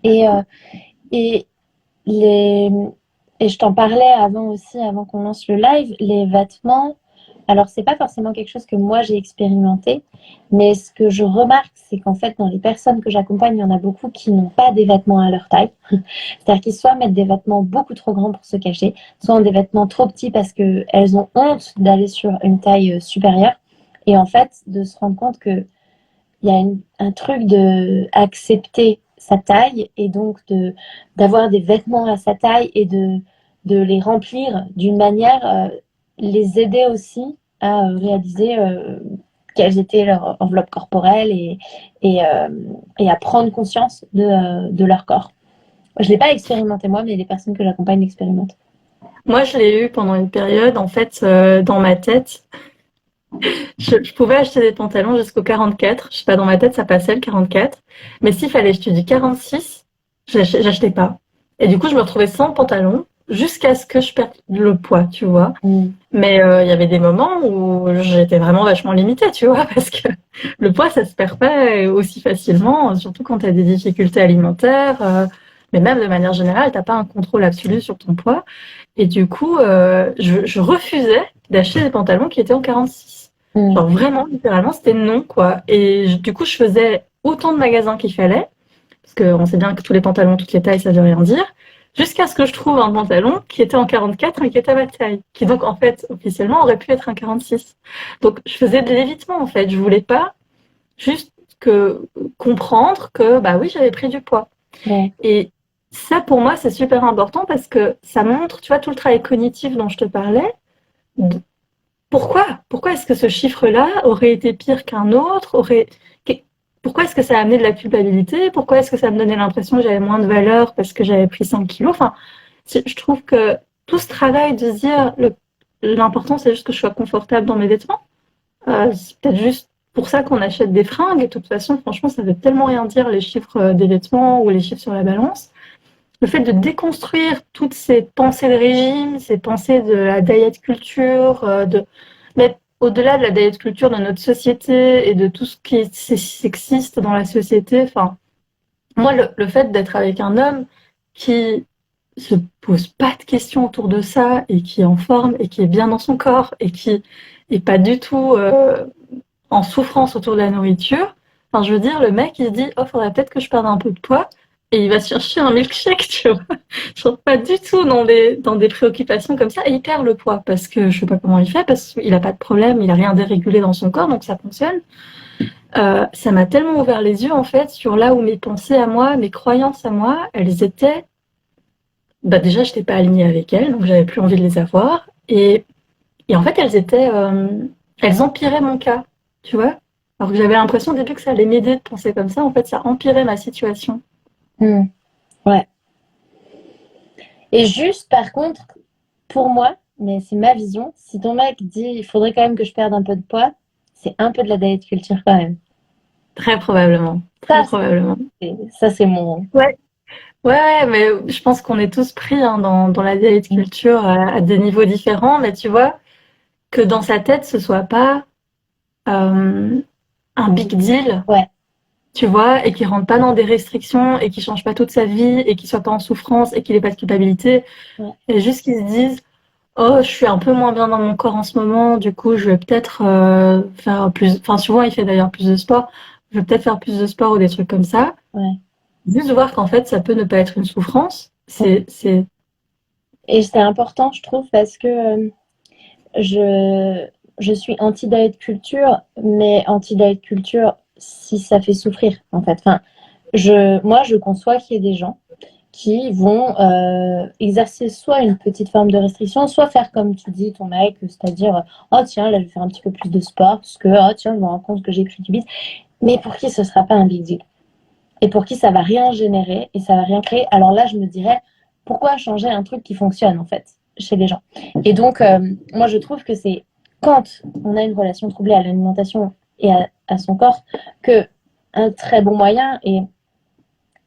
Et, et, les, et je t'en parlais avant aussi, avant qu'on lance le live, les vêtements. Alors, c'est pas forcément quelque chose que moi j'ai expérimenté, mais ce que je remarque, c'est qu'en fait, dans les personnes que j'accompagne, il y en a beaucoup qui n'ont pas des vêtements à leur taille. C'est-à-dire qu'ils soit mettent des vêtements beaucoup trop grands pour se cacher, soit ont des vêtements trop petits parce qu'elles ont honte d'aller sur une taille supérieure. Et en fait, de se rendre compte qu'il y a un truc de accepter sa taille et donc d'avoir des vêtements à sa taille et de les remplir d'une manière, les aider aussi à réaliser quelles étaient leur enveloppe corporelle et à prendre conscience de leur corps. Je ne l'ai pas expérimenté moi, mais les personnes que j'accompagne l'expérimentent. Moi, je l'ai eu pendant une période, en fait, dans ma tête. Je pouvais acheter des pantalons jusqu'au 44. Je sais pas, dans ma tête, ça passait le 44. Mais s'il fallait, je te dis 46, j'achetais pas. Et du coup, je me retrouvais sans pantalon jusqu'à ce que je perde le poids, tu vois. Mais il y avait des moments où j'étais vraiment vachement limitée, tu vois, parce que le poids, ça se perd pas aussi facilement, surtout quand tu as des difficultés alimentaires. Mais même de manière générale, t'as pas un contrôle absolu sur ton poids. Et du coup, je refusais d'acheter des pantalons qui étaient en 46. Genre vraiment, littéralement, c'était non, quoi. Et du coup, je faisais autant de magasins qu'il fallait, parce qu'on sait bien que tous les pantalons, toutes les tailles, ça veut rien dire, jusqu'à ce que je trouve un pantalon qui était en 44 et qui était à ma taille, qui donc, en fait, officiellement, aurait pu être un 46. Donc, je faisais de l'évitement, en fait. Je voulais pas juste comprendre que, bah oui, j'avais pris du poids. Ouais. Et ça, pour moi, c'est super important parce que ça montre, tu vois, tout le travail cognitif dont je te parlais. Pourquoi est-ce que ce chiffre-là aurait été pire qu'un autre? Pourquoi est-ce que ça a amené de la culpabilité? Pourquoi est-ce que ça me donnait l'impression que j'avais moins de valeur parce que j'avais pris 5 kilos? Enfin, je trouve que tout ce travail de se dire l'important, c'est juste que je sois confortable dans mes vêtements. C'est peut-être juste pour ça qu'on achète des fringues. Et de toute façon, franchement, ça veut tellement rien dire les chiffres des vêtements ou les chiffres sur la balance. Le fait de déconstruire toutes ces pensées de régime, ces pensées de la diet culture, mais au-delà de la diet culture de notre société et de tout ce qui est sexiste dans la société, enfin, moi, le fait d'être avec un homme qui se pose pas de questions autour de ça et qui est en forme et qui est bien dans son corps et qui est pas du tout en souffrance autour de la nourriture, enfin, je veux dire, le mec, il se dit, oh, faudrait peut-être que je perde un peu de poids. Et il va chercher un milkshake, tu vois. Je suis pas du tout dans des préoccupations comme ça. Et il perd le poids parce que je sais pas comment il fait, parce qu'il a pas de problème, il a rien dérégulé dans son corps, donc ça fonctionne. Ça m'a tellement ouvert les yeux, en fait, sur là où mes pensées à moi, mes croyances à moi, elles étaient, déjà, j'étais pas alignée avec elles, donc j'avais plus envie de les avoir. Et en fait, elles empiraient mon cas, tu vois. Alors que j'avais l'impression au début que ça allait m'aider de penser comme ça, en fait, ça empirait ma situation. Ouais. Et juste, par contre, pour moi, mais c'est ma vision. Si ton mec dit il faudrait quand même que je perde un peu de poids, c'est un peu de la diet culture quand même. Très probablement. Très Ça, probablement. c'est mon. Ouais. Ouais, mais je pense qu'on est tous pris hein, dans la diet culture à des niveaux différents, mais tu vois, que dans sa tête, ce soit pas euh, un big deal, Ouais, tu vois, et qu'il rentre pas dans des restrictions et qu'il change pas toute sa vie et qu'il soit pas en souffrance et qu'il ait pas de culpabilité, ouais. et juste qu'il se dise, oh, je suis un peu moins bien dans mon corps en ce moment, du coup, je vais peut-être faire plus, enfin, souvent, il fait d'ailleurs plus de sport, je vais peut-être faire plus de sport ou des trucs comme ça. Ouais. Juste voir qu'en fait, ça peut ne pas être une souffrance, c'est, Et c'est important, je trouve, parce que je, je suis anti-diet culture, mais anti-diet culture si ça fait souffrir, en fait. Enfin, moi, je conçois qu'il y ait des gens qui vont exercer soit une petite forme de restriction, soit faire comme tu dis, ton mec, c'est-à-dire, oh tiens, là, je vais faire un petit peu plus de sport, parce que, oh tiens, je me rends compte que j'ai pris du bide. Mais pour qui ce ne sera pas un big deal? Et pour qui ça va rien générer et ça va rien créer. Alors là, je me dirais, pourquoi changer un truc qui fonctionne en fait chez les gens? Et donc, moi, je trouve que c'est quand on a une relation troublée à l'alimentation et à son corps que un très bon moyen. Et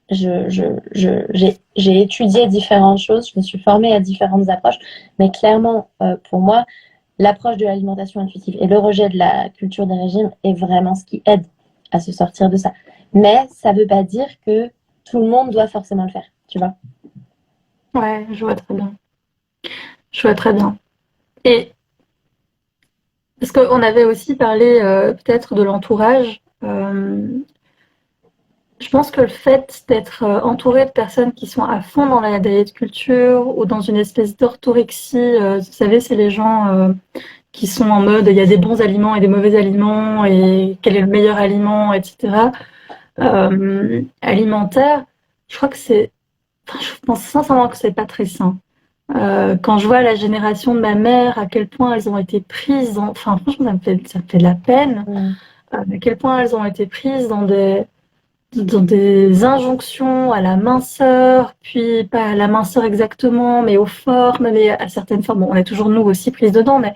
j'ai étudié différentes choses, je me suis formée à différentes approches, mais clairement, pour moi, l'approche de l'alimentation intuitive et le rejet de la culture des régimes est vraiment ce qui aide à se sortir de ça. Mais ça ne veut pas dire que tout le monde doit forcément le faire, tu vois. ouais, je vois très bien. Je vois très bien. Et parce qu'on avait aussi parlé peut-être de l'entourage. Je pense que le fait d'être entouré de personnes qui sont à fond dans la diet culture ou dans une espèce d'orthorexie, vous savez, c'est les gens qui sont en mode il y a des bons aliments et des mauvais aliments et quel est le meilleur aliment, etc. Alimentaire, je crois que c'est, enfin, je pense sincèrement que c'est pas très sain. Quand je vois la génération de ma mère, à quel point elles ont été prises, enfin franchement ça me fait de la peine, Mm. à quel point elles ont été prises dans des injonctions à la minceur, puis pas à la minceur exactement, mais aux formes, mais à certaines formes. Bon, on est toujours nous aussi prises dedans, mais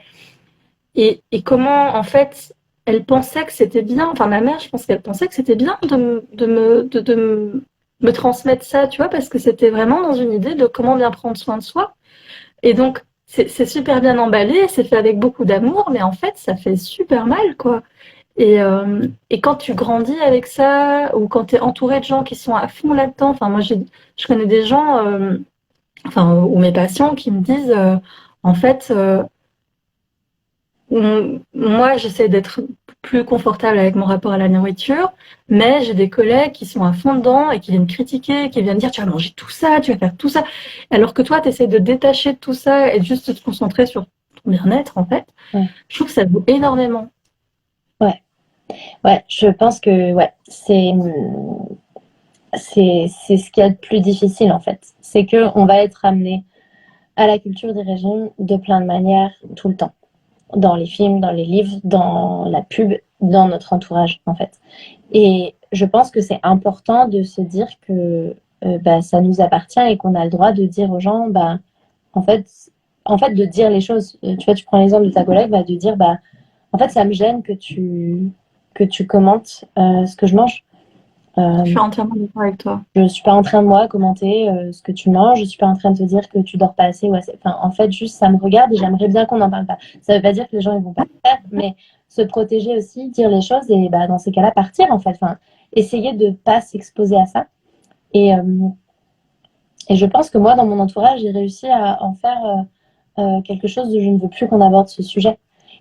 et comment en fait elle pensait que c'était bien. Enfin, ma mère, je pense qu'elle pensait que c'était bien de me transmettre ça, tu vois, parce que c'était vraiment dans une idée de comment bien prendre soin de soi. Et donc, c'est super bien emballé, c'est fait avec beaucoup d'amour, mais en fait, ça fait super mal, quoi. Et quand tu grandis avec ça, ou quand tu es entouré de gens qui sont à fond là-dedans, enfin, moi, je connais des gens, enfin, ou mes patients qui me disent, en fait, moi, j'essaie d'être plus confortable avec mon rapport à la nourriture, mais j'ai des collègues qui sont à fond dedans et qui viennent critiquer, qui viennent dire, tu vas manger tout ça, tu vas faire tout ça. Alors que toi, tu essaies de détacher de tout ça et juste de te concentrer sur ton bien-être, en fait. Ouais. Je trouve que ça vaut énormément. Ouais, ouais, je pense que ouais, c'est ce qu'il y a de plus difficile en fait. C'est qu'on va être amené à la culture des régimes de plein de manières tout le temps. Dans les films, dans les livres, dans la pub, dans notre entourage en fait. Et je pense que c'est important de se dire que bah, ça nous appartient et qu'on a le droit de dire aux gens, bah, en fait, de dire les choses. Tu vois, tu prends l'exemple de ta collègue, bah, de dire, bah, en fait, ça me gêne que tu commentes ce que je mange. Je Euh, suis entièrement d'accord avec toi. je suis pas en train de moi commenter ce que tu manges, je suis pas en train de te dire que tu dors pas assez ou assez. Enfin, en fait, juste ça me regarde et j'aimerais bien qu'on n'en parle pas. Ça veut pas dire que les gens ils vont pas le faire, mais se protéger aussi, dire les choses et bah, dans ces cas-là partir en fait. Enfin, essayer de pas s'exposer à ça. Et, euh, et je pense que moi dans mon entourage j'ai réussi à en faire quelque chose de je ne veux plus qu'on aborde ce sujet.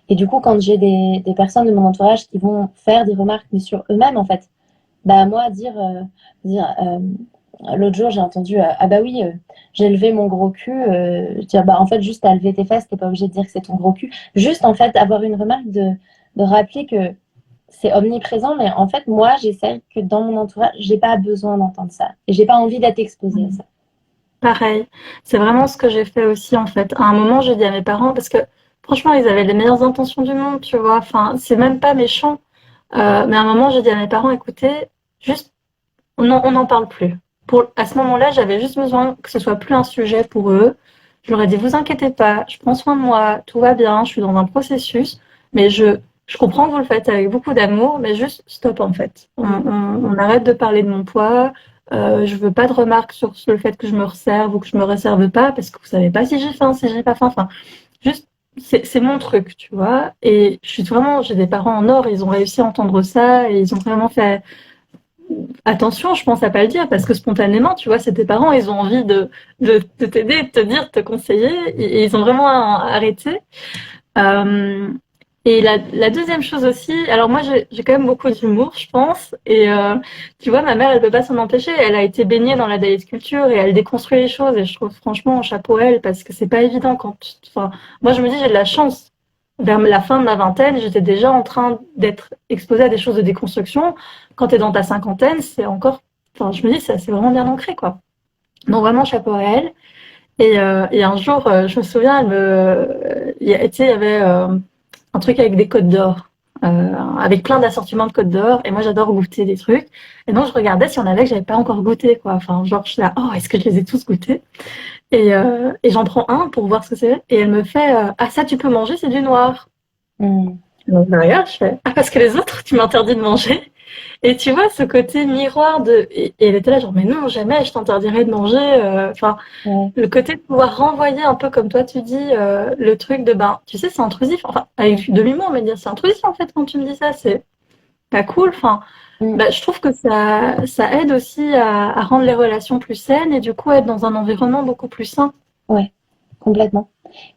Et du coup, quand j'ai des personnes de mon entourage qui vont faire des remarques mais sur eux-mêmes en fait, bah moi dire l'autre jour, j'ai entendu ah bah oui, j'ai levé mon gros cul. Dire bah en fait juste à lever tes fesses, t'es pas obligé de dire que c'est ton gros cul. Juste en fait avoir une remarque de rappeler que c'est omniprésent, mais en fait moi j'essaie que dans mon entourage, j'ai pas besoin d'entendre ça et j'ai pas envie d'être exposée à ça. Pareil, c'est vraiment ce que j'ai fait aussi en fait. À un moment, j'ai dit à mes parents, parce que franchement, ils avaient les meilleures intentions du monde, tu vois. Enfin, c'est même pas méchant. Mais à un moment, j'ai dit à mes parents, écoutez, juste, on n'en parle plus. À ce moment-là, j'avais juste besoin que ce soit plus un sujet pour eux. je leur ai dit, vous inquiétez pas, je prends soin de moi, tout va bien, je suis dans un processus, mais je comprends que vous le faites avec beaucoup d'amour, mais juste stop en fait. On arrête de parler de mon poids. Je veux pas de remarques sur le fait que je me resserve ou que je me réserve pas, parce que vous savez pas si j'ai faim, si j'ai pas faim. Enfin, juste, c'est mon truc, tu vois. Et j'ai des parents en or, ils ont réussi à entendre ça et ils ont vraiment fait attention, je pense à pas le dire, parce que spontanément, tu vois, c'est tes parents, ils ont envie de t'aider, de te dire, de te conseiller, et ils ont vraiment arrêté. Euh, et la deuxième chose aussi, alors moi j'ai quand même beaucoup d'humour, je pense, et tu vois, ma mère, elle peut pas s'en empêcher, elle a été baignée dans la diet culture et elle déconstruit les choses, et je trouve franchement chapeau à elle, parce que c'est pas évident enfin, moi je me dis, j'ai de la chance. Vers la fin de ma vingtaine, j'étais déjà en train d'être exposée à des choses de déconstruction. Quand tu es dans ta cinquantaine, c'est encore, enfin, je me dis, c'est vraiment bien ancré, quoi. Donc vraiment chapeau à elle. Et un jour, je me souviens, tu sais, il y avait un truc avec des côtes d'or, avec plein d'assortiments de côtes d'or. Et moi, j'adore goûter des trucs. Et donc, je regardais si on avait que j'avais pas encore goûté, quoi. Enfin, genre, je suis là, oh, est-ce que je les ai tous goûtés? Et j'en prends un pour voir ce que c'est. Et elle me fait, ah, ça, tu peux manger, c'est du noir. Mm. Donc, derrière, je fais, ah, parce que les autres, tu m'interdis de manger. Et tu vois, ce côté miroir et elle était là, genre, mais non, jamais, je t'interdirais de manger. Enfin, Ouais. le côté de pouvoir renvoyer un peu comme toi tu dis le truc de ben tu sais c'est intrusif enfin avec de l'humour mais dire c'est intrusif en fait quand tu me dis ça c'est pas cool enfin Mm. bah, je trouve que ça aide aussi à rendre les relations plus saines et du coup être dans un environnement beaucoup plus sain. Ouais, complètement.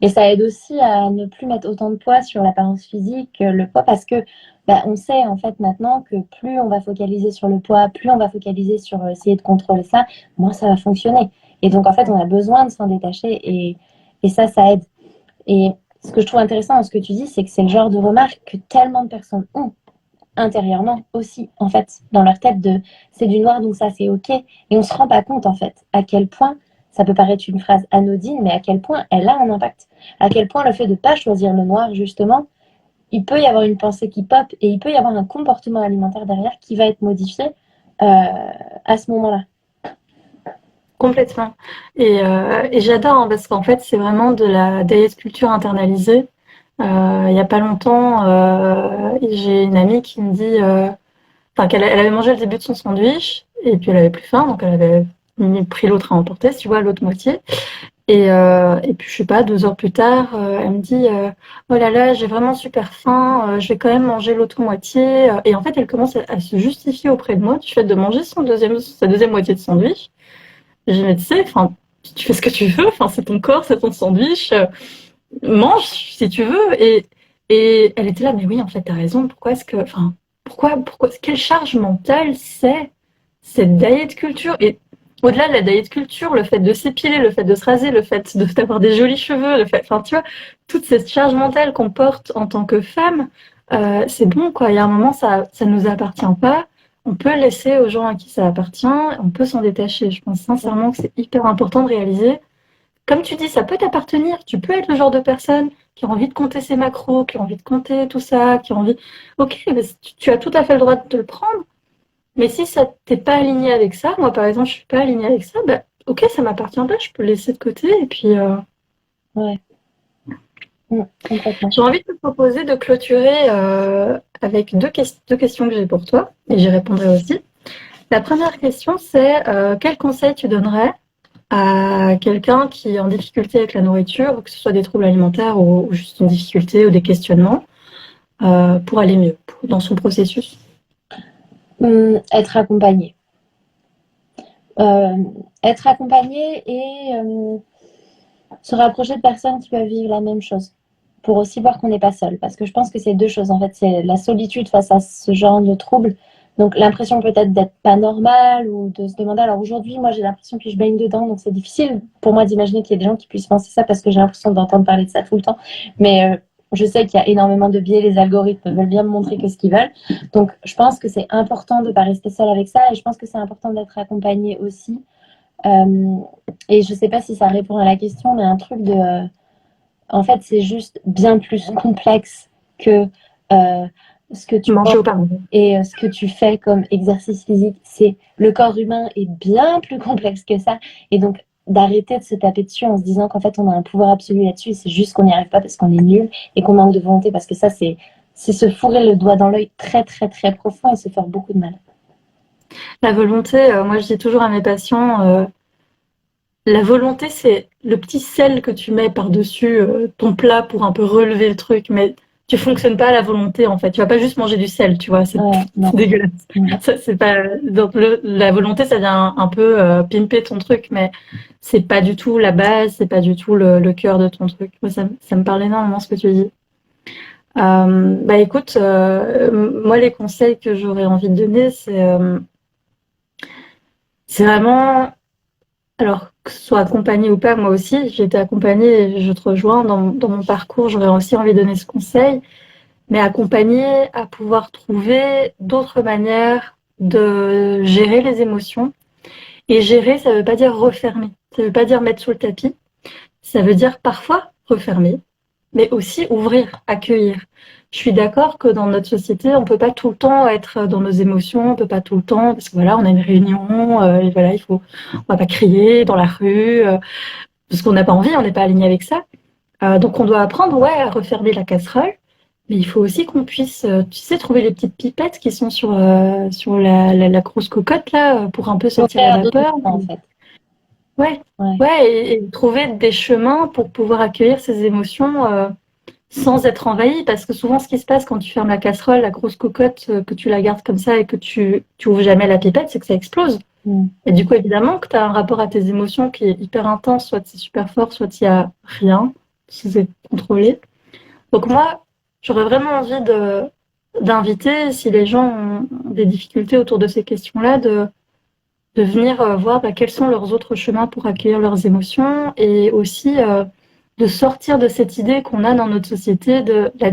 Et ça aide aussi à ne plus mettre autant de poids sur l'apparence physique, le poids, parce que bah, on sait en fait maintenant que plus on va focaliser sur le poids, plus on va focaliser sur essayer de contrôler ça, moins ça va fonctionner. Et donc en fait, on a besoin de s'en détacher et ça aide. Et ce que je trouve intéressant dans ce que tu dis, c'est que c'est le genre de remarque que tellement de personnes ont intérieurement aussi, en fait, dans leur tête de c'est du noir, donc ça c'est ok. Et on se rend pas compte, en fait, à quel point ça peut paraître une phrase anodine, mais à quel point elle a un impact. À quel point le fait de ne pas choisir le noir, justement, il peut y avoir une pensée qui pop et il peut y avoir un comportement alimentaire derrière qui va être modifié à ce moment-là. Complètement. Et j'adore hein, parce qu'en fait c'est vraiment de la diet culture internalisée. Il y a pas longtemps j'ai une amie qui me dit enfin, elle avait mangé le début de son sandwich, et puis elle avait plus faim, donc elle avait pris l'autre à emporter, tu vois, l'autre moitié. Et puis, je sais pas, 2 heures plus tard, elle me dit oh là là, j'ai vraiment super faim, je vais quand même manger l'autre moitié. Et en fait, elle commence à se justifier auprès de moi du fait de manger sa deuxième moitié de sandwich. Je dis mais tu sais, enfin, tu fais ce que tu veux, enfin, c'est ton corps, c'est ton sandwich, mange si tu veux. Et elle était là, mais oui, en fait, t'as raison, enfin, quelle charge mentale c'est cette diet culture? Et au-delà de la diet culture, le fait de s'épiler, le fait de se raser, le fait d'avoir des jolis cheveux, enfin, tu vois, toute cette charge mentale qu'on porte en tant que femme, c'est bon, quoi. Il y a un moment, ça nous appartient pas. On peut laisser aux gens à qui ça appartient, on peut s'en détacher. Je pense sincèrement que c'est hyper important de réaliser comme tu dis, ça peut t'appartenir. Tu peux être le genre de personne qui a envie de compter ses macros, qui a envie de compter tout ça, qui a envie. Ok, mais tu as tout à fait le droit de te le prendre. Mais si ça t'es pas aligné avec ça, moi par exemple, je suis pas alignée avec ça, bah ok, ça m'appartient pas, je peux le laisser de côté. Et puis, Ouais, complètement. j'ai envie de te proposer de clôturer avec deux questions que j'ai pour toi, et j'y répondrai aussi. La première question, c'est quel conseil tu donnerais à quelqu'un qui est en difficulté avec la nourriture, que ce soit des troubles alimentaires ou juste une difficulté ou des questionnements, pour aller mieux dans son processus. Être accompagné. Être accompagné et se rapprocher de personnes qui peuvent vivre la même chose pour aussi voir qu'on n'est pas seul. Parce que je pense que c'est deux choses. En fait, c'est la solitude face à ce genre de troubles. Donc, l'impression peut-être d'être pas normal ou de se demander. Alors, aujourd'hui, moi, j'ai l'impression que je baigne dedans. Donc, c'est difficile pour moi d'imaginer qu'il y ait des gens qui puissent penser ça parce que j'ai l'impression d'entendre parler de ça tout le temps. Mais je sais qu'il y a énormément de biais. Les algorithmes veulent bien me montrer que ce qu'ils veulent. Donc, je pense que c'est important de ne pas rester seul avec ça. Et je pense que c'est important d'être accompagné aussi. Et je ne sais pas si ça répond à la question, mais un truc de en fait, c'est juste bien plus complexe que ce que tu Manger manges au pain. et ce que tu fais comme exercice physique. Le corps humain est bien plus complexe que ça. Et donc, d'arrêter de se taper dessus en se disant qu'en fait on a un pouvoir absolu là-dessus et c'est juste qu'on n'y arrive pas parce qu'on est nul et qu'on manque de volonté, parce que ça c'est se fourrer le doigt dans l'œil très très très profond et se faire beaucoup de mal. La volonté, moi je dis toujours à mes patients, la volonté c'est le petit sel que tu mets par-dessus ton plat pour un peu relever le truc, mais tu fonctionnes pas à la volonté en fait. Tu vas pas juste manger du sel, tu vois, c'est Ouais, non. c'est dégueulasse. Ouais. Ça, c'est pas donc la volonté, ça vient un peu pimper ton truc, mais c'est pas du tout la base, c'est pas du tout le cœur de ton truc. Moi, ça me parle énormément ce que tu dis. Bah écoute, moi les conseils que j'aurais envie de donner, c'est vraiment, alors que ce soit accompagné ou pas, moi aussi, j'ai été accompagnée et je te rejoins dans mon parcours, j'aurais aussi envie de donner ce conseil, mais accompagné à pouvoir trouver d'autres manières de gérer les émotions. Et gérer, ça veut pas dire refermer, ça veut pas dire mettre sous le tapis, ça veut dire parfois refermer, mais aussi ouvrir, accueillir. Je suis d'accord que dans notre société, on peut pas tout le temps être dans nos émotions, on peut pas tout le temps, parce que voilà, on a une réunion, et voilà, on va pas crier dans la rue, parce qu'on n'a pas envie, on n'est pas aligné avec ça. Donc on doit apprendre, ouais, à refermer la casserole, mais il faut aussi qu'on puisse, tu sais, trouver les petites pipettes qui sont sur la grosse cocotte là, pour un peu sortir la Ouvrir d'autres vapeur. moments, en fait. Ouais, Ouais. ouais, et trouver des chemins pour pouvoir accueillir ces émotions sans être envahi, parce que souvent ce qui se passe quand tu fermes la casserole, la grosse cocotte, que tu la gardes comme ça et que tu ouvres jamais la pipette, c'est que ça explose. Mm. Et du coup, évidemment, que tu as un rapport à tes émotions qui est hyper intense, soit c'est super fort, soit il y a rien, si c'est contrôlé. Donc moi, j'aurais vraiment envie d'inviter, si les gens ont des difficultés autour de ces questions-là, de venir voir bah, quels sont leurs autres chemins pour accueillir leurs émotions et aussi de sortir de cette idée qu'on a dans notre société de la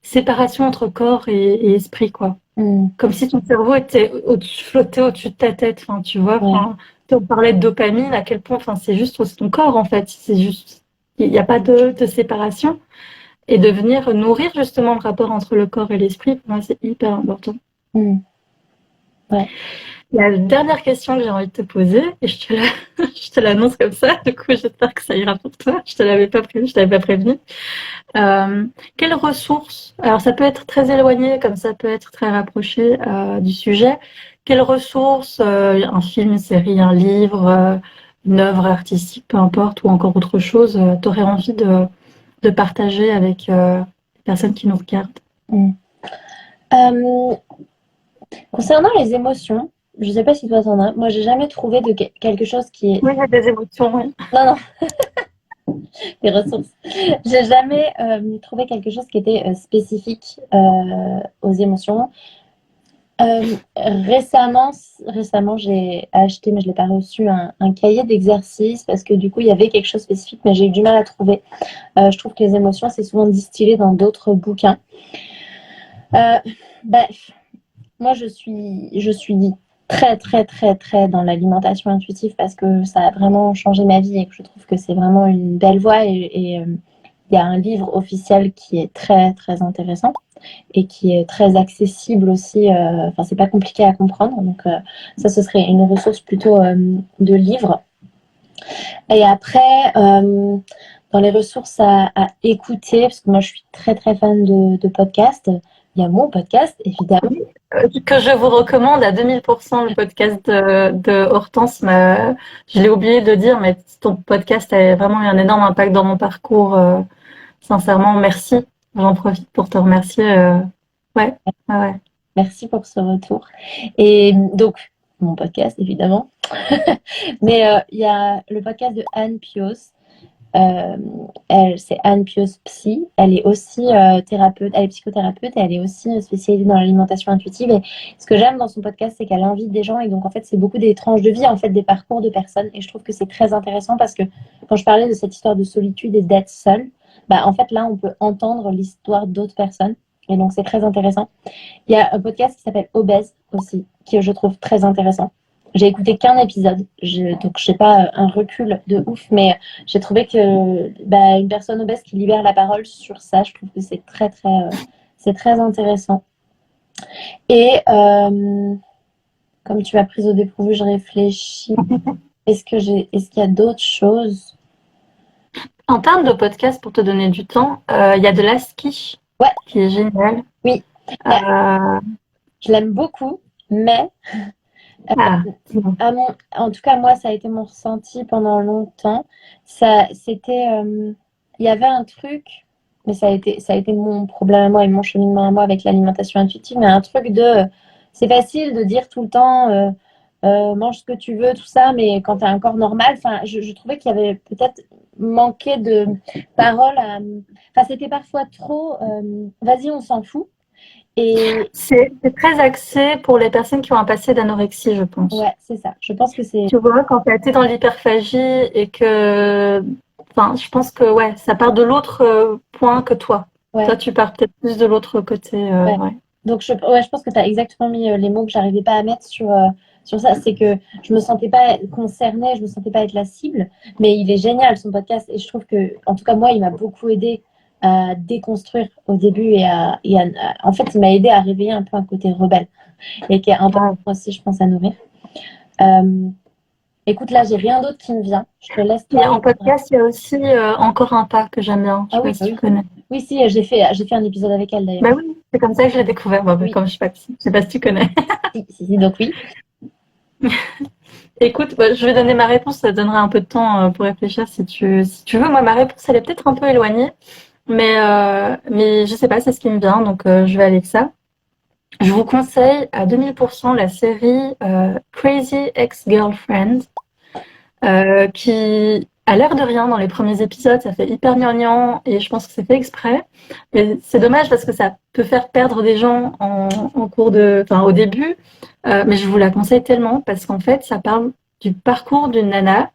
séparation entre corps et esprit, quoi. Mm. Comme si ton cerveau était flottait au-dessus de ta tête, enfin, tu vois. Ouais. Enfin, on parlait de dopamine, à quel point, enfin, c'est juste aussi ton corps, en fait. C'est juste, il n'y a pas de séparation. Et de venir nourrir justement le rapport entre le corps et l'esprit, pour moi, c'est hyper important. Mm. Ouais. La dernière question que j'ai envie de te poser, et je te l'annonce comme ça, du coup j'espère que ça ira pour toi, je te l'avais pas prévenu, je t'avais pas prévenu. Quelles ressources, alors ça peut être très éloigné comme ça peut être très rapproché du sujet, quelles ressources, un film, une série, un livre, une œuvre artistique, peu importe, ou encore autre chose, t'aurais envie de partager avec les personnes qui nous regardent? Mm. Euh, Concernant les émotions, je ne sais pas si toi t'en as, moi j'ai jamais trouvé de quelque chose qui est... Oui, il y a des émotions, oui. Non, non, des ressources. J'ai jamais trouvé quelque chose qui était spécifique aux émotions. Récemment, j'ai acheté, mais je ne l'ai pas reçu, un cahier d'exercice parce que du coup, il y avait quelque chose de spécifique, mais j'ai eu du mal à trouver. Je trouve que les émotions, c'est souvent distillé dans d'autres bouquins. Bref, moi, je suis très, très, très, très dans l'alimentation intuitive parce que ça a vraiment changé ma vie et que je trouve que c'est vraiment une belle voie. Et il y a un livre officiel qui est très, très intéressant et qui est très accessible aussi. Enfin, c'est pas compliqué à comprendre. Donc, ça, ce serait une ressource plutôt de livre. Et après, dans les ressources à écouter, parce que moi, je suis très, très fan de podcasts. Il y a mon podcast, évidemment. Que je vous recommande à 2000%, le podcast de Hortense. Je l'ai oublié de dire, mais ton podcast a vraiment eu un énorme impact dans mon parcours. Sincèrement, merci. J'en profite pour te remercier. Ouais, ouais, ouais. Merci pour ce retour. Et donc, mon podcast, évidemment. Mais il y a le podcast de Anne Pios. C'est Anne Pios Psy. Elle est aussi thérapeute, elle est psychothérapeute et elle est aussi spécialisée dans l'alimentation intuitive. Et ce que j'aime dans son podcast, c'est qu'elle invite des gens et donc en fait, c'est beaucoup des tranches de vie, en fait, des parcours de personnes. Et je trouve que c'est très intéressant parce que quand je parlais de cette histoire de solitude et d'être seule, bah, en fait, là, on peut entendre l'histoire d'autres personnes. Et donc, c'est très intéressant. Il y a un podcast qui s'appelle Obèse aussi, que je trouve très intéressant. J'ai écouté qu'un épisode, donc je n'ai pas un recul de ouf, mais j'ai trouvé que bah, une personne obèse qui libère la parole sur ça, je trouve que c'est très intéressant. Et comme tu m'as prise au dépourvu, je réfléchis. Est-ce qu'il y a d'autres choses? En termes de podcast, pour te donner du temps, il y a de l'Aski Ouais, qui est génial. oui. Euh, Je l'aime beaucoup, mais Dis-moi. en tout cas, moi, ça a été mon ressenti pendant longtemps. Il y avait un truc, mais ça a été mon problème à moi et mon cheminement à moi avec l'alimentation intuitive, mais un truc c'est facile de dire tout le temps, mange ce que tu veux, tout ça, mais quand tu as un corps normal, enfin, je trouvais qu'il y avait peut-être manqué de paroles. Enfin, c'était parfois trop, vas-y, on s'en fout. Et C'est très axé pour les personnes qui ont un passé d'anorexie, je pense. ouais, c'est ça. Je pense que c'est, Tu vois, quand tu es dans l'hyperphagie et que, enfin, je pense que ouais, ça part de l'autre point que toi. ouais. Toi, tu pars peut-être plus de l'autre côté. Ouais. Ouais. Donc, ouais, je pense que tu as exactement mis les mots que j'arrivais pas à mettre sur ça. C'est que je me sentais pas concernée, je me sentais pas être la cible. Mais il est génial, son podcast. Et je trouve que, en tout cas, moi, il m'a beaucoup aidé à déconstruire au début en fait, il m'a aidé à réveiller un peu un côté rebelle et qui est important Ouais. aussi, je pense, à nourrir. Euh, Écoute, là, j'ai rien d'autre qui me vient. Je te laisse, Et toi. en podcast, il y a aussi Encore un pas que j'aime bien. Je Ah sais oui, pas si bah tu oui. connais. Oui, si, j'ai fait un épisode avec elle d'ailleurs. Bah oui, c'est comme ça que je l'ai découvert. Bon, bah, Oui, comme je sais pas, je sais pas si tu connais. si, donc oui. Écoute, bah, je vais donner ma réponse. Ça te donnera un peu de temps pour réfléchir si tu veux. Moi, ma réponse, elle est peut-être un peu éloignée, mais je sais pas, c'est ce qui me vient, donc je vais aller avec ça. Je vous conseille à 2000% la série Crazy Ex-Girlfriend, qui a l'air de rien dans les premiers épisodes, ça fait hyper gnangnan et je pense que c'est fait exprès. Et c'est dommage parce que ça peut faire perdre des gens en cours enfin au début, mais je vous la conseille tellement parce qu'en fait ça parle du parcours d'une nana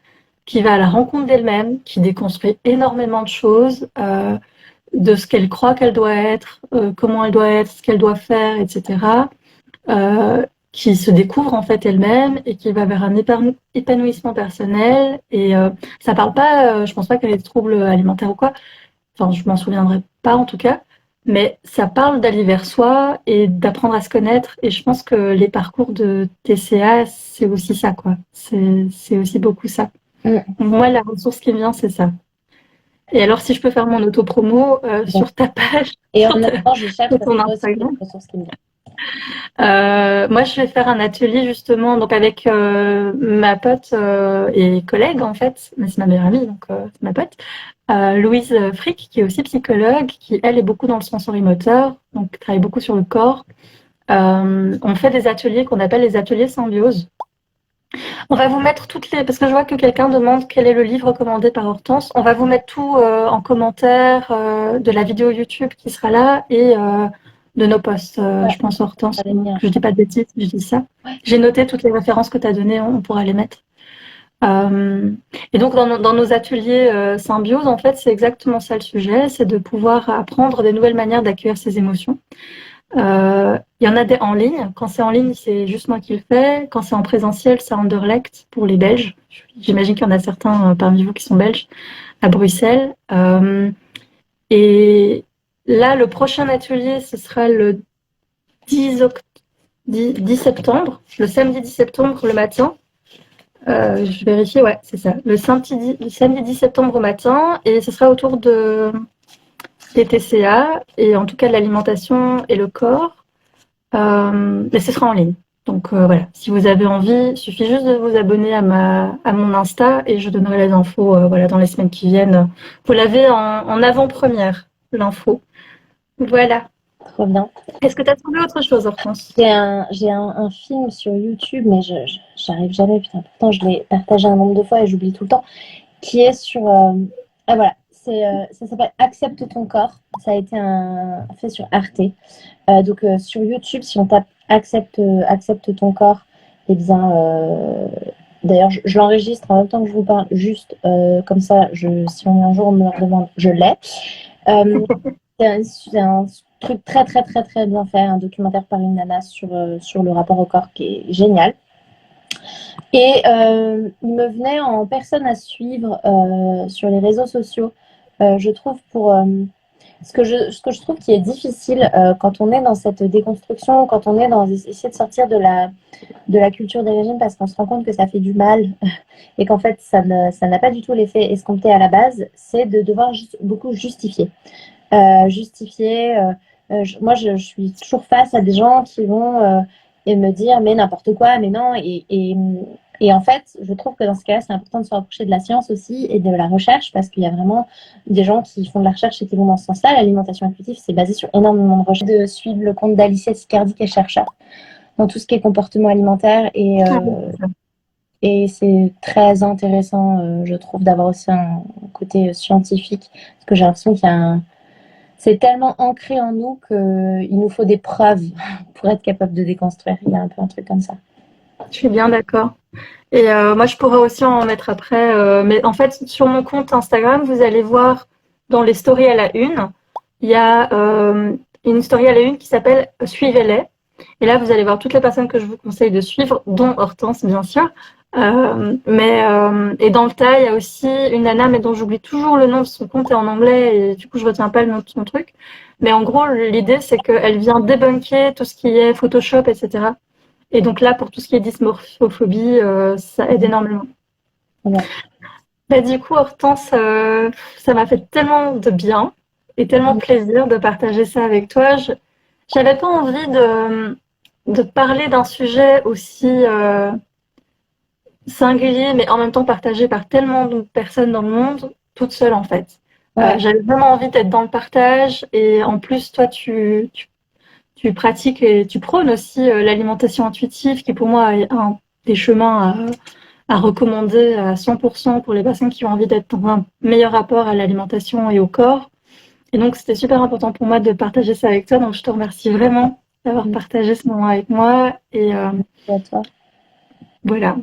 qui va à la rencontre d'elle-même, qui déconstruit énormément de choses, de ce qu'elle croit qu'elle doit être, comment elle doit être, ce qu'elle doit faire, etc. Qui se découvre en fait elle-même et qui va vers un épanouissement personnel. Et ça parle pas, je pense pas qu'elle ait des troubles alimentaires ou quoi. Enfin, je m'en souviendrai pas en tout cas. Mais ça parle d'aller vers soi et d'apprendre à se connaître. Et je pense que les parcours de TCA, c'est aussi ça, quoi. C'est aussi beaucoup ça. Mm. Moi, la ressource qui me vient, c'est ça. Et alors, si je peux faire mon auto-promo Bon. sur ta page, Et en même temps, je cherche sur parce que ton moi aussi, j'ai Instagram. une ressource qui me vient. Moi, je vais faire un atelier justement, donc avec ma pote et collègue en fait, mais c'est ma meilleure amie, donc c'est ma pote, Louise Frick, qui est aussi psychologue, qui elle est beaucoup dans le sensorimoteur, donc travaille beaucoup sur le corps. On fait des ateliers qu'on appelle les ateliers symbiose. On va vous mettre parce que je vois que quelqu'un demande quel est le livre recommandé par Hortense. On va vous mettre tout en commentaire de la vidéo YouTube qui sera là et de nos posts. Ouais, Je pense Hortense, ça va bien. que je dis pas de bêtises, je dis ça. Ouais. J'ai noté toutes les références que tu as données, on pourra les mettre. Et donc dans nos ateliers symbiose, en fait, c'est exactement ça le sujet, c'est de pouvoir apprendre des nouvelles manières d'accueillir ses émotions. Il y en a des en ligne. Quand c'est en ligne, c'est juste moi qui le fais. Quand c'est en présentiel, c'est Anderlecht pour les Belges. J'imagine qu'il y en a certains parmi vous qui sont belges, à Bruxelles. Et là, le prochain atelier, ce sera le 10 septembre, le samedi 10 septembre le matin. Je vérifie, ouais, c'est ça. Le samedi 10 septembre au matin. Et ce sera autour des TCA, et en tout cas de l'alimentation et le corps. Mais ce sera en ligne. Donc voilà, si vous avez envie, il suffit juste de vous abonner à mon Insta et je donnerai les infos voilà, dans les semaines qui viennent. Vous l'avez en avant-première, l'info. Voilà. Trop bien. Est-ce que tu as trouvé autre chose, Hortense? J'ai un film sur YouTube, mais j'arrive jamais, putain. Pourtant, je l'ai partagé un nombre de fois et j'oublie tout le temps, qui est sur... ah voilà, ça s'appelle Accepte ton corps. Ça a été fait sur Arte. Donc sur YouTube, si on tape Accepte ton corps, eh bien, d'ailleurs, je l'enregistre en même temps que je vous parle, juste comme ça, si un jour on me le demande, je l'ai. C'est un truc très, très, très, très bien fait, un documentaire par une nana sur le rapport au corps qui est génial. Et il me venait en personne à suivre sur les réseaux sociaux, je trouve, Ce que je trouve qui est difficile quand on est dans cette déconstruction, quand on est dans essayer de sortir de la culture des régimes parce qu'on se rend compte que ça fait du mal et qu'en fait ça n'a pas du tout l'effet escompté à la base, c'est de devoir beaucoup justifier. Justifier. Moi, je suis toujours face à des gens qui vont et me dire mais n'importe quoi, mais non. Et en fait, je trouve que dans ce cas-là, c'est important de se rapprocher de la science aussi et de la recherche parce qu'il y a vraiment des gens qui font de la recherche et qui vont dans ce sens-là. L'alimentation intuitive, c'est basé sur énormément de recherches. De suivre le compte d'Alicia Sicardi qui est chercheur dans tout ce qui est comportement alimentaire et c'est très intéressant, je trouve, d'avoir aussi un côté scientifique parce que j'ai l'impression qu'il y a c'est tellement ancré en nous qu'il nous faut des preuves pour être capable de déconstruire. Il y a un peu un truc comme ça. Je suis bien d'accord. Et moi, je pourrais aussi en mettre après. Mais en fait, sur mon compte Instagram, vous allez voir dans les stories à la une, il y a une story à la une qui s'appelle Suivez-les. Et là, vous allez voir toutes les personnes que je vous conseille de suivre, dont Hortense, bien sûr. Et dans le tas, il y a aussi une nana, mais dont j'oublie toujours le nom de son compte est en anglais et du coup, je retiens pas le nom de son truc. Mais en gros, l'idée, c'est qu'elle vient débunker tout ce qui est Photoshop, etc. Et donc là, pour tout ce qui est dysmorphophobie, ça aide énormément. Ouais. Bah, du coup, Hortense, ça m'a fait tellement de bien et tellement plaisir de partager ça avec toi. J'avais pas envie de parler d'un sujet aussi singulier, mais en même temps partagé par tellement de personnes dans le monde, toute seule en fait. Ouais. J'avais vraiment envie d'être dans le partage et en plus, toi, tu pratiques et tu prônes aussi l'alimentation intuitive, qui pour moi est un des chemins à recommander à 100% pour les personnes qui ont envie d'être dans un meilleur rapport à l'alimentation et au corps. Et donc, c'était super important pour moi de partager ça avec toi. Donc, je te remercie vraiment d'avoir partagé ce moment avec moi. Et à toi. voilà.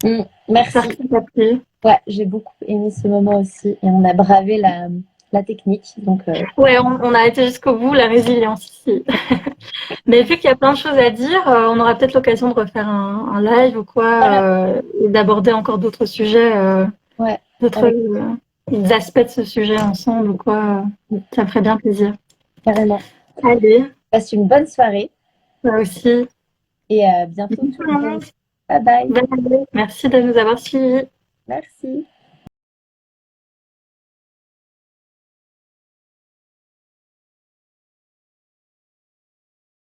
Merci. J'espère que ça t'a plu. Ouais, j'ai beaucoup aimé ce moment aussi. Et on a bravé la technique. Donc, Ouais, on a été jusqu'au bout, la résilience ici. Mais vu qu'il y a plein de choses à dire, on aura peut-être l'occasion de refaire un live ou quoi, et d'aborder encore d'autres sujets, ouais, d'autres aspects de ce sujet ensemble ou quoi. Ça me ferait bien plaisir. Carrément. Allez. Passe une bonne soirée. Toi aussi. Et à bientôt tout le monde. Bye bye. Merci de nous avoir suivis. Merci.